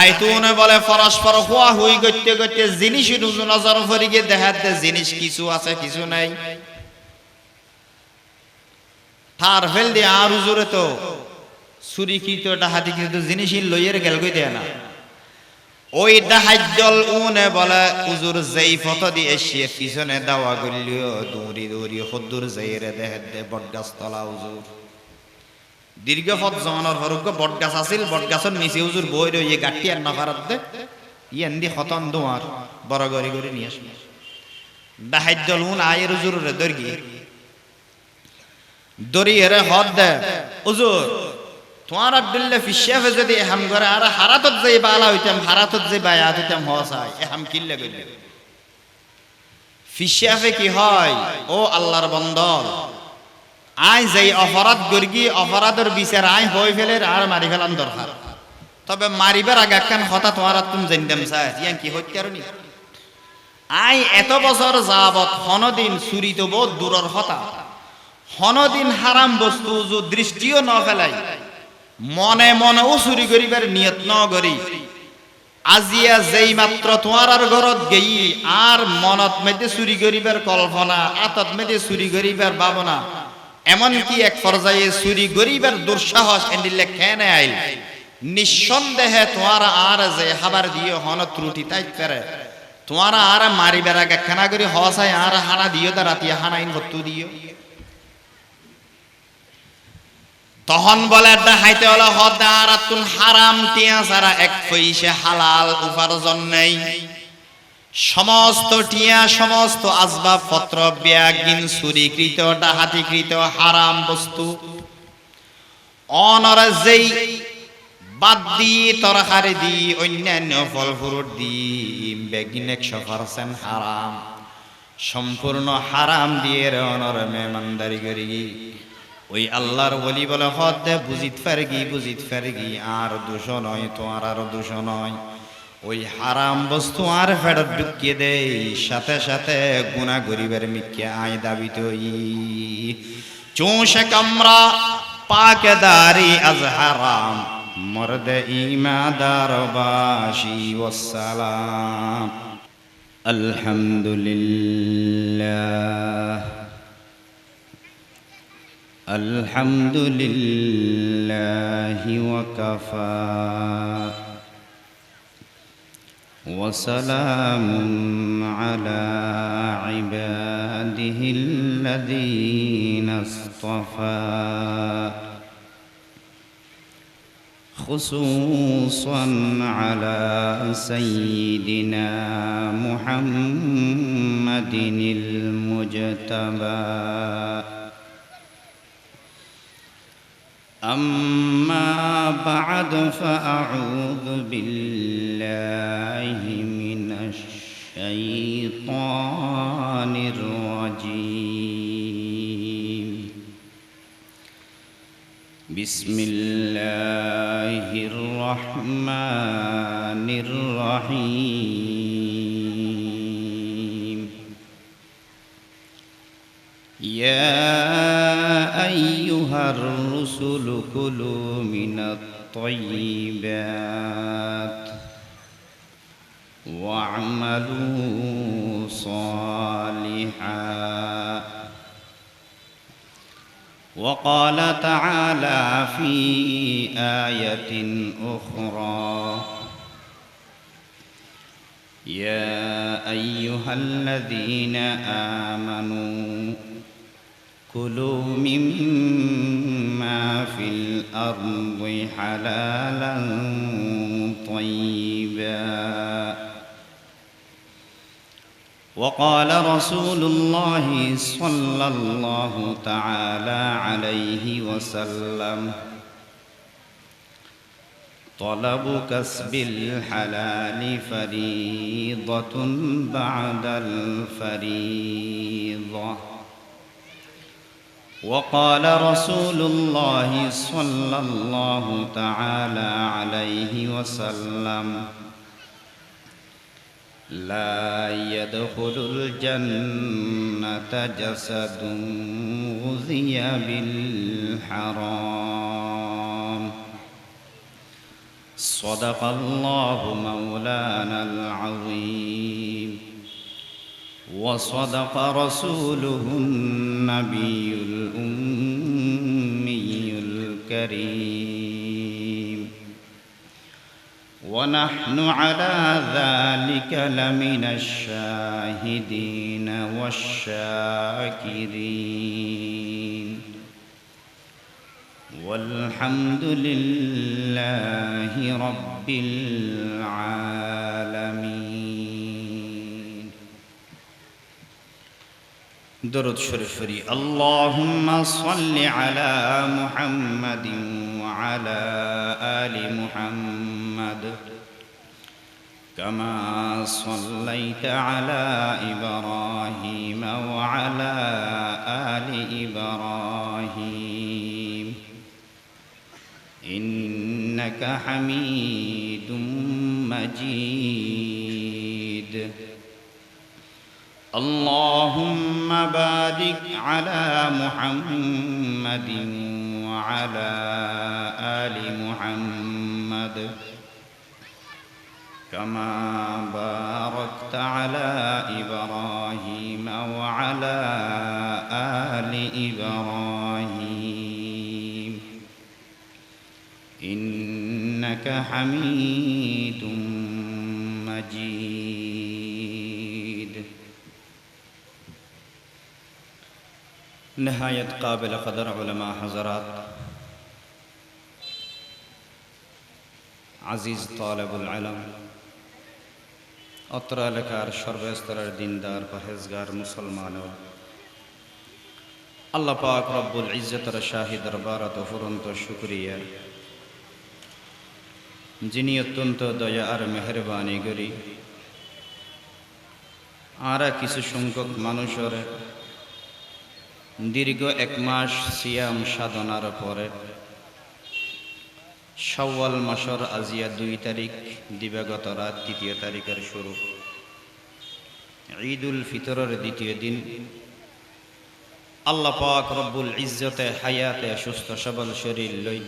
ডাহাইতুনে বলে পরস্পর হুয়া হুই করতে করতে জিনিস নজর ফরিকে দেখাতে জিনিস কিছু আছে কিছু নাই তার ফেল দিয়ে আর উজুরে তো চুরিকৃত ডাহাতিকৃত জিনিসই লইয়ের গেল গই দেয় না ওই ডাহাজ্জল উনে বলে উজুর যেই ফত দিয়ে সে পিছনে দাওয়া গলিও দৌড়ি দৌড়ি হদ্দুর যাইরে দেহে দে বটগাছ তলা উজুর দীর্ঘ পথ জমানোর হরুক বটগাছ আছিল বটগাছের নিচে উজুর বই রয়ে গাঠি আর নাফারাত দে ইয়ান দি হতন দোয়ার বড় গড়ি গড়ি নিয়ে আসে ডাহাজ্জল উন আয়ের উজুর রে দর্গি দড়ি হেরে হদ দে উজুর তোমার আব্দুল্লাহ ফিশাফে যদি এহাম করে আর হারাতত যাই বালা হইতাম হারাতত যাই বায়াত হইতাম হসাই এহাম কিল্লা কইলে ফিশাফে কি হয় ও আল্লাহর বন্দর আই যাই অপরাধ গর্গি অপরাধের বিচার আই হই ফেলে আর মারি ফেলান দরকার তবে মারিবার আগে একখান হতা তোমার তুমি জানতাম চাই ইয়ান কি হত্যা আর নি আই এত বছর যাবত হনদিন চুরি তো বহুত দূরের হতা হনদিন হারাম বস্তু দৃষ্টিও ন ফেলাই মনে মনেও চুরি করিবার নিয়ত ন করি আজিয়া যেই মাত্র তোমার আর ঘরত গেই আর মনত মেতে চুরি করিবার কল্পনা আতত মেতে চুরি করিবার ভাবনা এমনকি এক পর্যায়ে চুরি করিবার দুঃসাহস এন্ডিলে খেনে আইল নিঃসন্দেহে তোমার আর যে হাবার দিয়ে হন ত্রুটি তাই করে তোমার আর মারিবার আগে খানা করি হসায় আর হানা দিও তা রাতি হানাইন ভত্তু দিও তখন বলে ডাহাইতে হলো হদারাতুন হারাম টিয়া সারা এক পয়সা হালাল উপার্জন নেই সমস্ত টিয়া সমস্ত আসবাব পত্র ব্যাগিন চুরিকৃত ডাহাতিকৃত হারাম বস্তু অনর যেই বাদ দি তরকারি দি অন্যান্য ফল ফ্রুট দি ব্যাগিন 100% হারাম সম্পূর্ণ হারাম দিয়ে অনর মেহমানদারি করি ওই আল্লাহর ওলি বলে হদ দে বুঝিত ফারগি আর দোষ নয় তোমার আর দোষ নয় ওই হারাম বস্তু আর ফেরত ঢুকিয়ে দেই সাথে সাথে গুনাহ গরিবের মিথ্যা আয় দাবি তৈ চোষে কামরা পাকেদারি আজ হারাম মর্দ ইমাদার বাশি ওয়াসসালাম আলহামদুলিল্লাহ الحمد لله وكفى وسلام على عباده الذين اصطفى خصوصا على سيدنا محمد المجتبى أما بعد فأعوذ بالله من الشيطان الرجيم بسم الله الرحمن الرحيم يا أيها الرسل كلوا من الطيبات واعملوا صالحا وقال تعالى في آية أخرى يا أيها الذين آمنوا كلوا مما في الأرض حلالا طيبا وقال رسول الله صلى الله تعالى عليه وسلم طلب كسب الحلال فريضة بعد الفريضة وقال رسول الله صلى الله تعالى عليه وسلم لا يدخل الجنة جسد غذي بالحرام صدق الله مولانا العظيم وصدق رسوله النبي الأمي الكريم ونحن على ذلك لمن الشاهدين والشاكرين والحمد لله رب العالمين. درود شريف اللهم صل على محمد وعلى آل محمد كما صليت على إبراهيم وعلى آل إبراهيم إنك حميد مجيد. اللهم بارك على محمد وعلى آل محمد كما باركت على إبراهيم وعلى آل إبراهيم إنك حميد مجيد. نهاية قابل قدر علماء حضرات আজিজ তালেবুল আলম অত্র এলাকার সর্বস্তরের দিনদার পরহেজগার মুসলমান আল্লাহ পাক রব্বুল ইজ্জতের শাহী দরবারত অফুরন্ত শুকরিয়া যিনি অত্যন্ত দয়া আর মেহরবানি করি আরা কিছু সংখ্যক মানুষের দীর্ঘ এক মাস সিয়াম সাধনার পরে শাওয়াল মাসের আজিয়া 2 তারিখ দিবাগত রাত 3 তারিখের শুরু ঈদুল ফিতরের দ্বিতীয় দিন আল্লাহ পাক রব্বুল ইজ্জতে হায়াতে সুস্থ সবল শরীর লই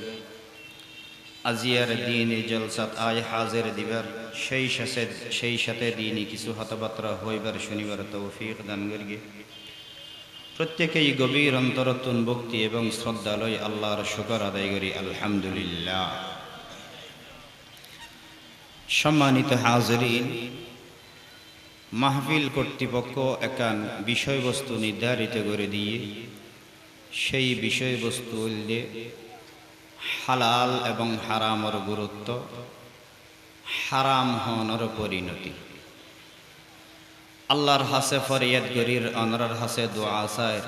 আজিয়ার দিনে জলসাত আয় হাজির দিবার সেই সাথে দিনে কিছু হতবাত্রা হইবার শনিবার তৌফিক দান করিগে প্রত্যেকেই গভীর অন্তরতুন ভক্তি এবং শ্রদ্ধালয় আল্লাহর শুকর আদায় করি আলহামদুলিল্লাহ। সম্মানিত হাজিরিন, মাহফিল কর্তৃপক্ষ একান বিষয়বস্তু নির্ধারিত করে দিয়ে সেই বিষয়বস্তু হইলে হালাল এবং হারামর গুরুত্ব, হারাম হওয়ার পরিণতি, আল্লাহর হাসে ফরিয়াদ গরির অনরার হাসে দোয়া আসায়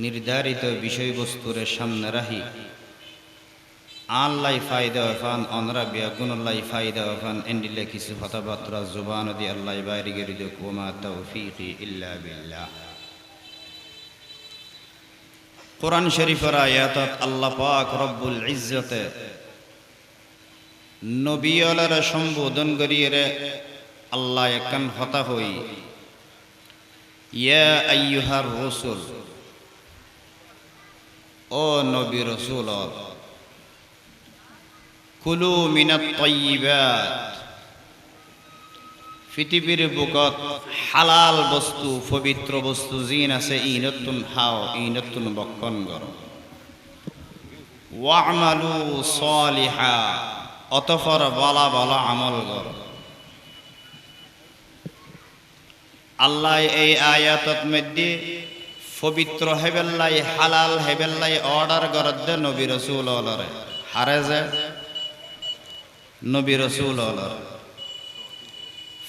নির্ধারিত বিষয়বস্তুর সামনে রাহি আল্লাহ ফায়দা ওফান অনরা বিয়াগুনুল্লাহ ফায়দা ওফান এন্ডিলে কিছু কথাবার্তা জুবান দি আল্লাহ বাইরে গরিদ কুমা তৌফিকি ইল্লা বিল্লাহ। কোরআন শরীফের আয়াতত আল্লাহ পাক রব্বুল ইজ্জতে নবীলার সম্বোধন করিয়ে আল্লাহ একান হতা হই ইয়া আইয়ুহার রাসূল, ও নবী রাসূল, কুলু মিনাত তাইয়্যিবাত, পৃথিবীর বুকত হালাল বস্তু পবিত্র বস্তু জিন আছে ইনতুন হাও ইনতুন বক্ষণ করো, ওয়া'মালু সালিহা, অতঃপর বালা বালা আমল করো। আল্লাহ এই আয়াতত মধ্যে পবিত্র হেবেল্লাই হালাল হেবেল্লাই অর্ডার করদ নবী রাসূল অলরে হারে যে নবী রাসূল অলর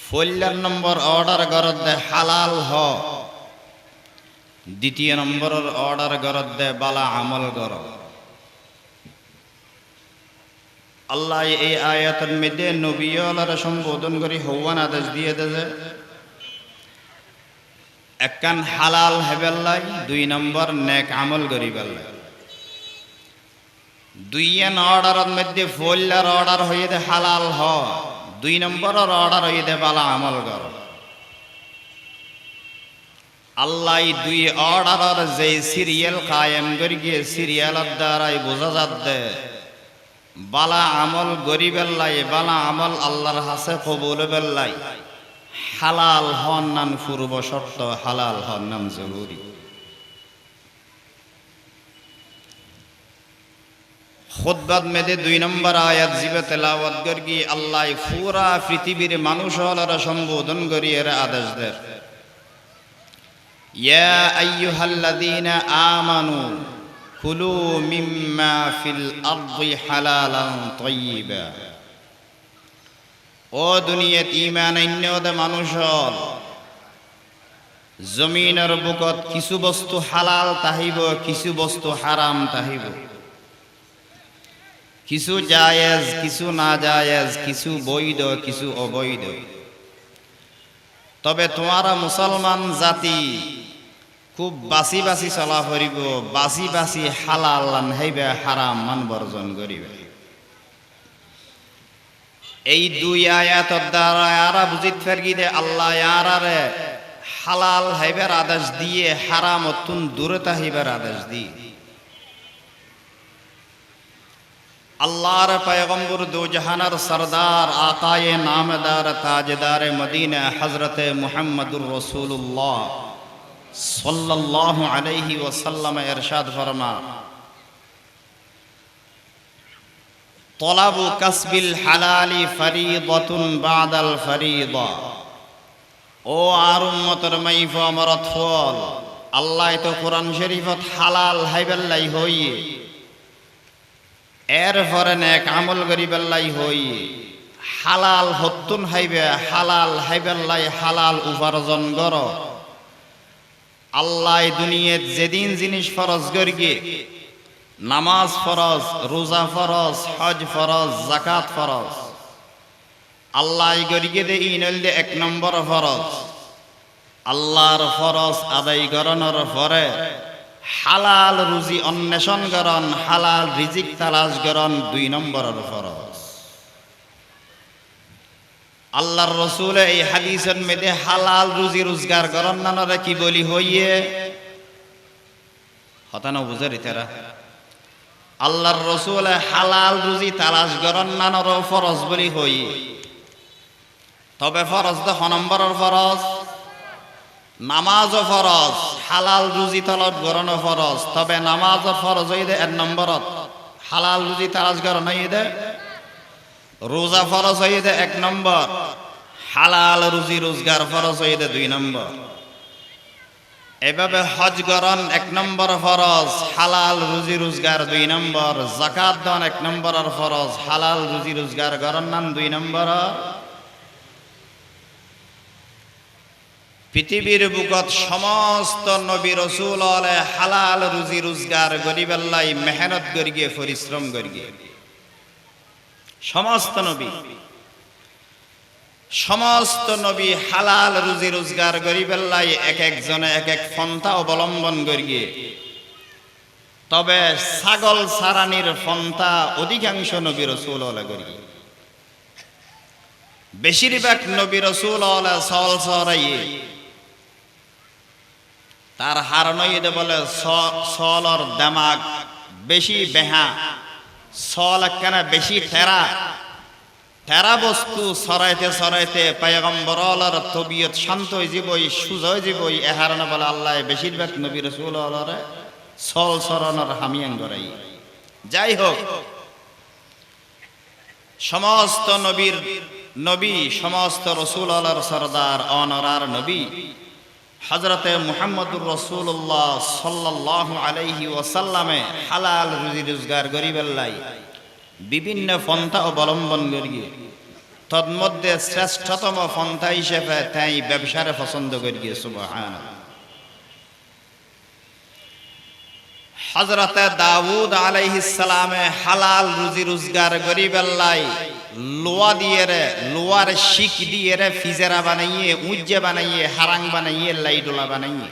ফল্লার নম্বর অর্ডার করদ হালাল হ, দ্বিতীয় নম্বরের অর্ডার করদ বালা আমল কর। আল্লাহ এই আয়াতের মধ্যে নবী অলরে সম্বোধন করি হওয়ান আদেশ দিয়ে দেয় একান হালাল হেবেল্লাই, 2 নম্বর নেক আমল করিবেল্লাই। 2 অর্ডারের মধ্যে ফল্লার অর্ডার হয়ে দে হালাল হ, 2 নম্বরের অর্ডার হয়ে দে বালা আমল কর। আল্লাহ 2 অর্ডারের যে সিরিয়াল কায়েম করি গিয়ে সিরিয়ালের দ্বারাই বোঝা যাচ্ছে বালা আমল গরিবের লাই, বালা আমল আল্লাহর হাসে কবুল বেল্লাই, হালাল হন নান পূর্ব শর্ত, হালাল হন নাম জরুরি। খুতবাত মেদে 2 নম্বর আয়াত জিবে তেলাওয়াত করি আল্লাহ পুরা পৃথিবীর মানুষ হলারা সম্বোধন করি এর আদেশ দেয়, ইয়া আইয়ুহাল্লাযীনা আমানু কুলু মিম্মা ফিল আরদি হালালান তাইয়্যিবা। ও দুনিয়াত ঈমান আইন্যদে মানুষ হল, জমিনের বুকত কিছু বস্তু হালাল তাহিব, কিছু বস্তু হারাম তাহিব, কিছু জায়েজ কিছু না জায়েজ, কিছু বৈধ কিছু অবৈধ। তবে তোমারা মুসলমান জাতি খুব বাসি বাসি চলা করিব, বাসি বাসি হালাল লানহাইবে, হারাম মান বর্জন করিবে। এই 2 আয়াতর দ্বারা আরা বুঝিত পারি দে আল্লাহ আরারে হালাল হাইবার আদেশ দিয়ে, হারাম অতুন দূরে তাহিবার আদেশ দিয়ে। আল্লাহর পয়গম্বর দো জাহানের সরদার আকায়ে নামদার তাজদার মদিনা হযরতে মুহাম্মদুর রাসূলুল্লাহ সাল্লাল্লাহু আলাইহি ওয়াসাল্লাম ইরশাদ ফরমা, তলাবু কাসবিল হালালি ফরিদাতুন বাদাল ফরিদা। ও আর উম্মতের মাইফ আমরাত ফল, আল্লাহ তো কোরআন শরীফত হালাল হাইবাল্লাই হই, এর পরে নেক আমল গরিবাল্লাই হই, হালাল হত্তুন হাইবে, হালাল হাইবাল্লাই হালাল উপার্জন কর। আল্লাহ দুনিয়াত যেদিন জিনিস ফরজ করিগে, নামাজ ফরজ, রোজা ফরজ, হজ ফরজ, যাকাত ফরজ, আল্লাহ গরিগে দে ইনল দে 1 নম্বর ফরজ। আল্লাহর ফরজ আদায় করানোর পরে হালাল রুজি অন্বেষণ করন, হালাল রিজিক তালাশ করন 2 নম্বরের ফরজ। আল্লাহর রাসূল এই হাদিসের মধ্যে হালাল রুজি রোজগার করন নানরে কি বলি হইয়ে হতানো বুঝে রিতারা। আল্লাহর রাসূল হালাল রুজি তালাশ করন নানর ফরজ বলি হই। তবে ফরজ তো 1 নম্বরের ফরজ, নামাজও ফরজ, হালাল রুজি তলব করানো ফরজ। তবে নামাজও ফরজ হইদে 1 নম্বরত, হালাল রুজি তালাশ করানো হইদে। রোজা ফরজ হইদে 1 নম্বর, হালাল রুজি রোজগার ফরজ হইদে 2 নম্বর। এভাবে হজ করন 1 নম্বর ফরজ, হালাল রুজি রোজগার 2 নম্বর। যাকাত দান 1 নম্বরের ফরজ, হালাল রুজি রোজগার করন নাম 2 নম্বর। পৃথিবীর বুকত সমস্ত নবী রাসূল হালাল রুজি রোজগার গরিবাল্লাই মেহনত করিগে, পরিশ্রম করিগে। সমস্ত নবী হালাল রুজি রোজগার গরিবাল্লাই এক একজনে এক এক পন্থা অবলম্বন করিগে। তবে ছাগল সারানির পন্থা অধিকাংশ নবী রাসূল করিগে। বেশিরভাগ নবী রাসূল সল সরাইয়ে, তার হারনইদে বলে সলর দামাগ বেশি বেহা, সল একখানা বেশি ঠেরা ঠেরা বস্তু সরাইতে সরাইতে পয়গম্বরর তবিয়ত শান্ত হয়ে যাবই, সুজা হয়ে যাবই। এ হারনে বলে আল্লাহ বেশিরভাগ নবী রাসূল সল সরানোর হামিয়ান করাই। যাই হোক, সমস্ত নবী সমস্ত রাসূল সরদার অনরার নবী হযরতে মুহাম্মদুর রাসূলুল্লাহ সাল্লাল্লাহু আলাইহি ওয়াসাল্লামে হালাল রুজি রোজগার করিবেলাই বিভিন্ন পন্থা অবলম্বন করিয়ে। তন্মধ্যে শ্রেষ্ঠতম পন্থা হিসেবে তাই ব্যবসারে পছন্দ করিয়ে। সুবহানাল্লাহ। হযরতে দাউদ আলাইহিস সালামে হালাল রুজি রোজগার করিবেলাই লোয়া দিয়ে রে, লোয়ার শিক দিয়ে রে ফিজেরা বানাইয়ে, উজ্জে বানাইয়ে, হারাং বানাইয়ে, লাইডোলা বানাইয়ে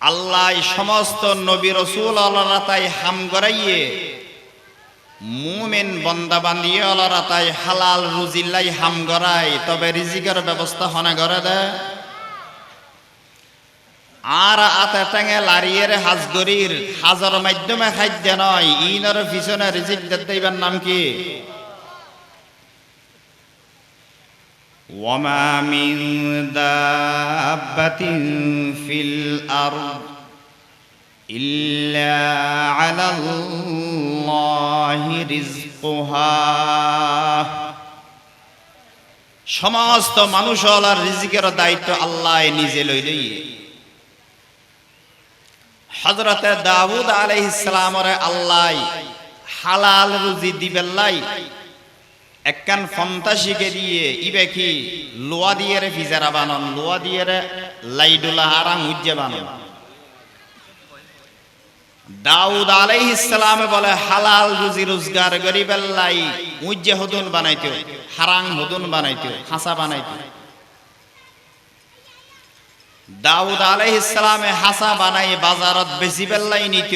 আল্লাহ সমস্ত নবী রাসূল আল্লাহরা তাই হাম করাইয়ে মুমিন বান্দা বান্দিয়ে আল্লাহরা তাই হালাল রুজিল্লাই হাম করায়। তবে রিজিকের ব্যবস্থা হনে করে দেয়। আর আতে টাঙে লারিয়ের হাজগরির হাজার মাধ্যমে খাদ্য নয় ইনর পিছনে রিজিক দিবার নাম কি? ওয়ামা মিন দাব্বাতিন ফিল আরদ ইল্লা আলাল্লাহি রিজকুহা। সমস্ত মানুষ হলার রিজিকের দায়িত্ব আল্লাহ নিজে লইলই। হযরতে দাউদ আলাইহিস সালামরে আল্লাহ হালাল রুজি দিবেল্লাই একখান ফন্তা শিখে দিয়ে ইবে কি লোয়া দিয়ে রে ফিজারা বানন, লোয়া দিয়ে রে লাইডুলা হারাম উজ্জে বানন। দাউদ আলাইহিস সালামে বলে হালাল রুজি রোজগার গরিবেল্লাই উজ্জে হুদুন বানাইতো, হারাম হুদুন বানাইতো, হাসা বানাইতো। দাউদ আলাইহিস সালামে হাসা বানাই বাজারত বেশি বেল্লাই নিত,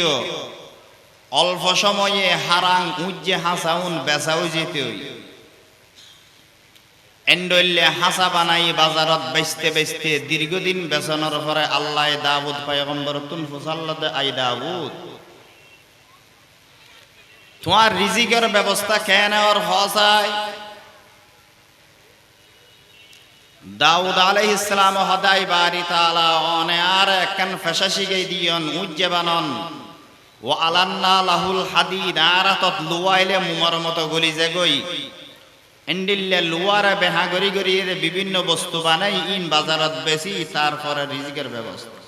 অল্প সময়ে হারাং উজ্জে হাসাউন বেচাও যেত। এন্ডলে হাসা বানাই বাজারত বেচতে বেচতে দীর্ঘদিন বেচানোর পরে আল্লাহ দাউদ পয়গম্বর তুন ফুসাল্লাতে আই দাউদ তোমার রিজিকের ব্যবস্থা কেন আর হসায়? দাউদ আলাইহিস সালাম হদাই বারি তাআলা অনে আর একখান ফেশাশি গাই দিয়ন উজ্জে বানন ও আলান্না লাহুল হাদিদ আরাতত লুয়াইলে মুমার মতো গলি যে গই এন্ডিল্লে লুয়ারে বেহা গরি গরি বিভিন্ন বস্তু বানাই ইন বাজারত বেশি তারপরে রিজিকের ব্যবস্থা।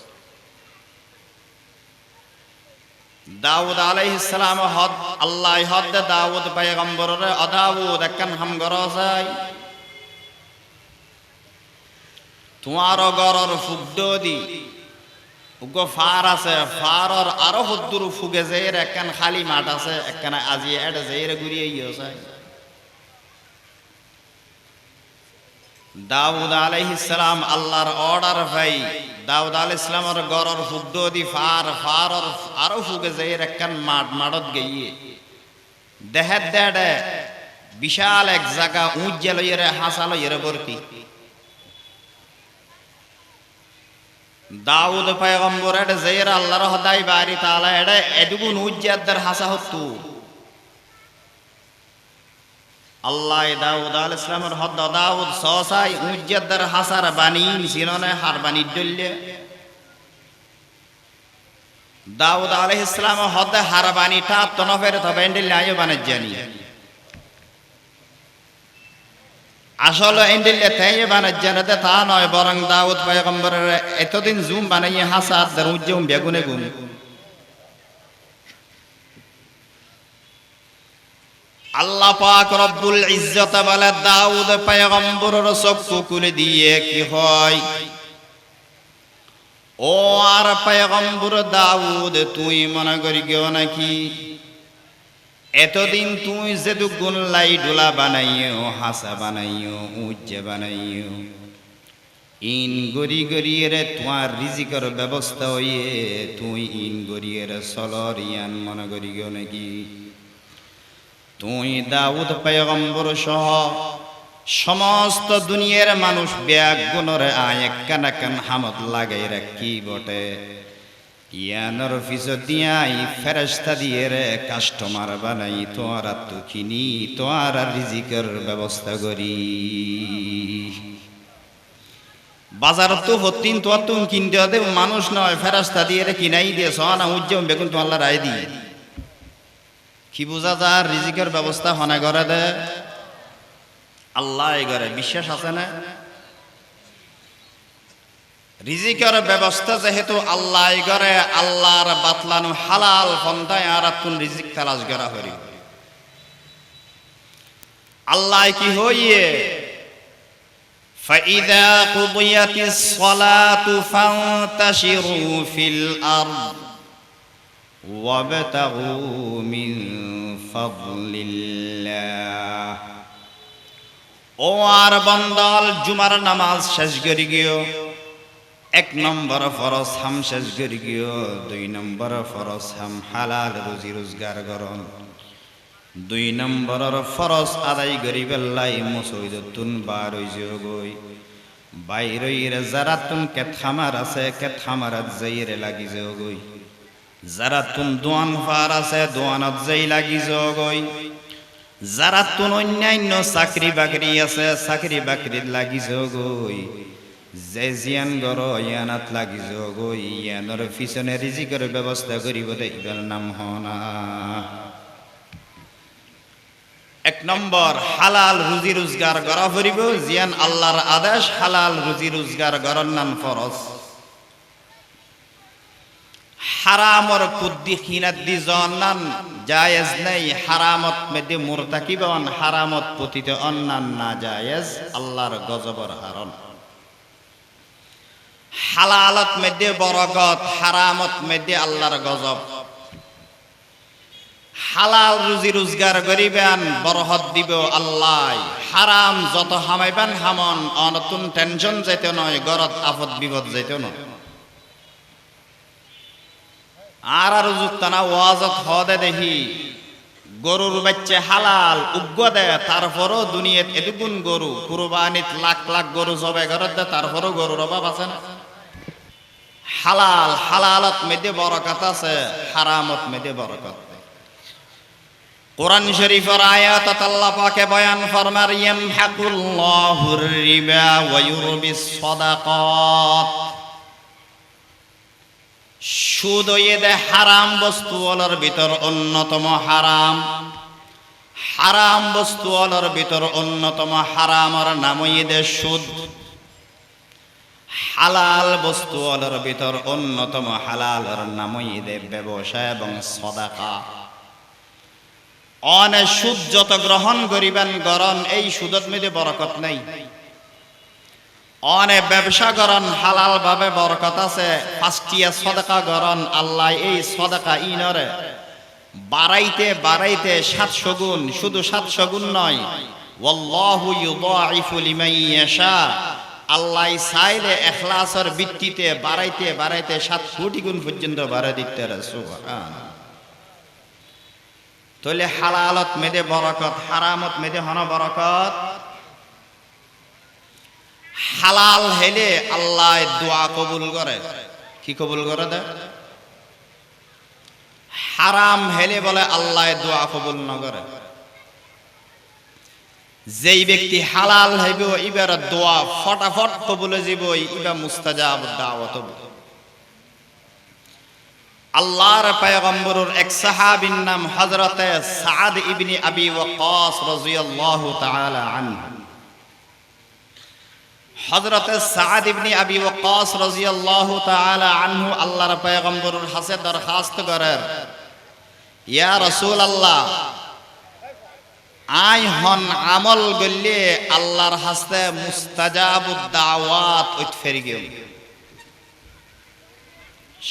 দাউদ আলাইহিস সালাম হদ আল্লাহ হদ দাউদ পয়গম্বররে অদাউদ একখান হাম গরসাই তোমার গরর ফুগড দি উগো ফার আছে, ফারর আরো হদ্দুর ফুগে যের একখান খালি মাঠ আছে, একখান আজি এড যের ঘুরিয়ে ইয়োসাই। দাউদ আলাইহিস সালাম আল্লাহর অর্ডার ভাই দাউদ আলাইহিস সালামের গরর ফুগড দি ফার ফারর আরো ফুগে যের একখান মাঠ মাঠত গিয়ে দেহের দেড়ে বিশাল এক জায়গা উজ্জে লইরে হাসা লইরে ভর্তি। দাউদ পয়গম্বর এড যের আল্লাহর হদাই বারি তাআলা এড এডুগুন উজ্জাদার হাসা হতু আল্লাহ দাউদ আলাইহিস সালামের হদ দাউদ সসাই উজ্জাদার হাসার বানি সিননে হার বানি দল্লে দাউদ আলাইহিস সালাম হদ হার বানিটা তনফের তবেন্ডিল আয়ো বানে জানি আসলে এন্ডিলে তাই বানাজ জানাতে তা নয়, বরং দাউদ পয়গম্বরের এতদিন জুম বানাইয়ে হাসাত দরুজ্জুম বেগুনে গুণ। আল্লাহ পাক রব্বুল ইজ্জত বলে দাউদ পয়গম্বরের চক্ষু খুলে দিয়ে কি হয়, ও আর পয়গম্বর দাউদ তুই মনে করি কেউ নাকি এতদিন তুই যেদু গুণ লাই ডোলা বানাইও, হাসা বানাইও, উজ্জে বানাইও, ইন গরি গরিয়ে তোমার রিজিকের ব্যবস্থা হইয়ে তুই ইন গরিয়ে চলর ইয়ান মনে করি কেউ নাকি? তুই দাউদ পয়গম্বর সহ সমস্ত দুনিয়ার মানুষ ব্যাগ গুণরে আয় একখান একখান হামদ লাগাই রাখি বটে ইয়ানোর পিছত দিয়াই ফেরেশতা দিয়ে রে কাস্টমার বানাই তোর তো কিনি তোর রিজিকের ব্যবস্থা করি। বাজার তো হতিন তোর তুমি কিনতে হতে মানুষ নয়, ফেরেশতা দিয়ে রে কিনাই দিয়ে সনা উজ্জম বেগুন তো আল্লাহ রায় দি কি বোঝা যার রিজিকের ব্যবস্থা হনে করে দে আল্লাহ করে। বিশ্বাস আছে না? রিজিকের ব্যবস্থা যেহেতু আল্লাহ করে, আল্লাহর বাতলানো হালাল ফন্দায় আর তুন রিজিক তালাশ করা হরি আল্লাহ কি হইয়ে ফাইদা কুদিয়াতিস সালাতু ফান্তাশিরু ফিল আরদ ওয়াবতাগু মিন ফাদলিল্লাহ। ও আর বন্দল জুমার নামাজ শেষ করি গিয়ে এক নম্বর ফরজ হাম শেষ করি গিয়ে, দুই নম্বর ফরজ হাম হালাল রুজি রোজগার করন, দুই নম্বরের ফরজ আদায় করি বেল্লাই মুসইদতুন বার হইছে গই, বাইরের যারা তুন কে থামার আছে কে থামারাত যাইরে লাগি যোগই যারা তুন দোয়ান ফার আছে দোয়ানত যাই লাগি যোগই যারা তুন অন্যান্য চাকরি বাকরি আছে চাকরি বাকরিত লাগি যোগই যে জিয়ান গর ইয়ানাত লাগি যোগই ইয়ানোর পিছনে রিজিকের ব্যবস্থা করিব দে ইবার নাম হনা। এক নম্বর হালাল রুজি রোজগার করা ফুরিব জিয়ান আল্লাহর আদেশ হালাল রুজি রোজগার করার নাম ফরজ। হারামর কুদ্দি খিনাত দি জন্নান জায়েজ নাই হারামত মেদে মুরতাকিবন হারামত পতিত অন্নান না জায়েজ আল্লাহর গজবর হারণ। হালালত মেদে বরকত হারামত মেদে আল্লাহর গজব। হালাল রুজি রোজগার করিবেন বরহত দিব আল্লাহ, হারাম যত হামাইবেন হামন অনতুন টেনশন যাইতে নয় গরত আফত বিপদ যাইতে নয়। আর যুক্তানা ওয়াজত হদে দেখি গরুর বাচ্চা হালাল উগ্র দেয় তারপরও দুনিয়াত এটুকুন গরু কুরবানিত লাখ লাখ গরু জবাই ঘরত দেয় তারপরও গরুর অভাব আছে না। হালাল হালালত মেদে বরকত আছে হারামত মেদে বরকত। কোরআন শরীফের আয়াত আল্লাহ পাকে বয়ান ফরমার ইয়ামহাকুল্লাহুর রিবা ওয়া ইউরবিস সাদাকাত। সুদ হইয়ে হারাম বস্তু ওলার ভিতর অন্যতম হারাম। হারাম বস্তু ওলার ভিতর অন্যতম হারামর নাম হইয়ে সুদ। হালাল বস্তু ওলার ভিতর অন্যতম হালালর নাম হইয়ে ব্যবসা এবং সাদাকা। অনে সুদ যত গ্রহণ করিবেন গরণ এই সুদত মেদে বরকত নাই। অনে ব্যবসা গরণ হালাল ভাবে বরকত আছে। পাঁচটিয়া সদাকা গরণ আল্লাহ এই সদাকা ইনরে বাড়াইতে বাড়াইতে 700 গুণ, শুধু 700 গুণ নয় ওয়াল্লাহু ইউদাইফু লিমান ইয়াশা। আল্লাহ চাইলে ইখলাসের ভিত্তিতে বাড়াইতে বাড়াইতে 7 কোটি গুণ পর্যন্ত বাড়াই দিতে পারে। সুবহানাল্লাহ। তাহলে হালালত মেদে বরকত হারামত মেদে হন বরকত। হালাল হেলে আল্লাহ দোয়া কবুল করে। কি কবুল করে দেয়? হারাম হেলে বলে আল্লাহ দোয়া কবুল না করে। যেই ব্যক্তি হালাল হইব ইবার দোয়া ফটাফট কবুল হইব ইবা মুস্তাজাব দাওয়াত। আল্লাহর পয়গম্বরের এক সাহাবীর নাম হযরত সাদ ইবনে আবি ওয়াক্কাস রাদিয়াল্লাহু তাআলা আনহু। হযরত সাদ ইবনে আবি ওয়াক্কাস রাদিয়াল্লাহু তাআলা আনহু আল্লাহর পয়গম্বরের কাছে দরখাস্ত করেন, ইয়া রাসূলুল্লাহ আই হন আমল গল্লে আল্লাহর হাসতে মুস্তাজাবুদ দাওয়াত ওইত ফেরি গেল।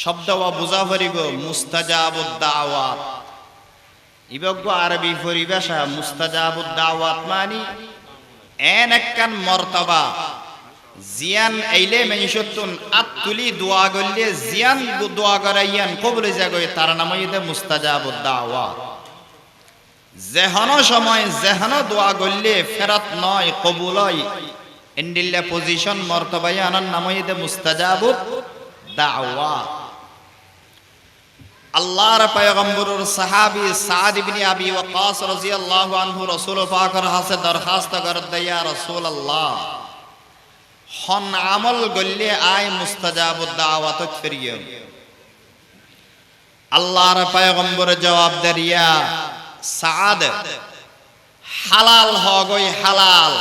শব্দ বুঝা ফরিব মুস্তাজাবুদ দাওয়াত ইবগ্য আরবি পরিভাষা। মুস্তাজাবুদ দাওয়াত মানে এন একখান মর্তবা জিয়ান আইলে মানুষতুন আতুলি দোয়া গল্লে জিয়ান দোয়া করাইয়ান কবুল জাগয় তার নাম হইতে মুস্তাজাবুদ দাওয়াত। যেহন সময় যেহন দোয়া গল্লে ফেরত নয় কবুল হয় এন্ডিল্লা পজিশন মর্তবাই আনার নাম হইতে মুস্তাজাবুদ দাওয়াত। আল্লাহর পয়গম্বরের সাহাবী সাদ ইবনে আবি ওয়াক্কাস রাদিয়াল্লাহু আনহু রাসূল পাকের কাছে দরখাস্ত করেন, ইয়া রাসূলুল্লাহ হন আমল গল্লে আই মুস্তাজাবুদ দাওয়াত ফিরিয়ে। আল্লাহর পয়গম্বর জবাব দেয়া সাদ হালাল হগই হালাল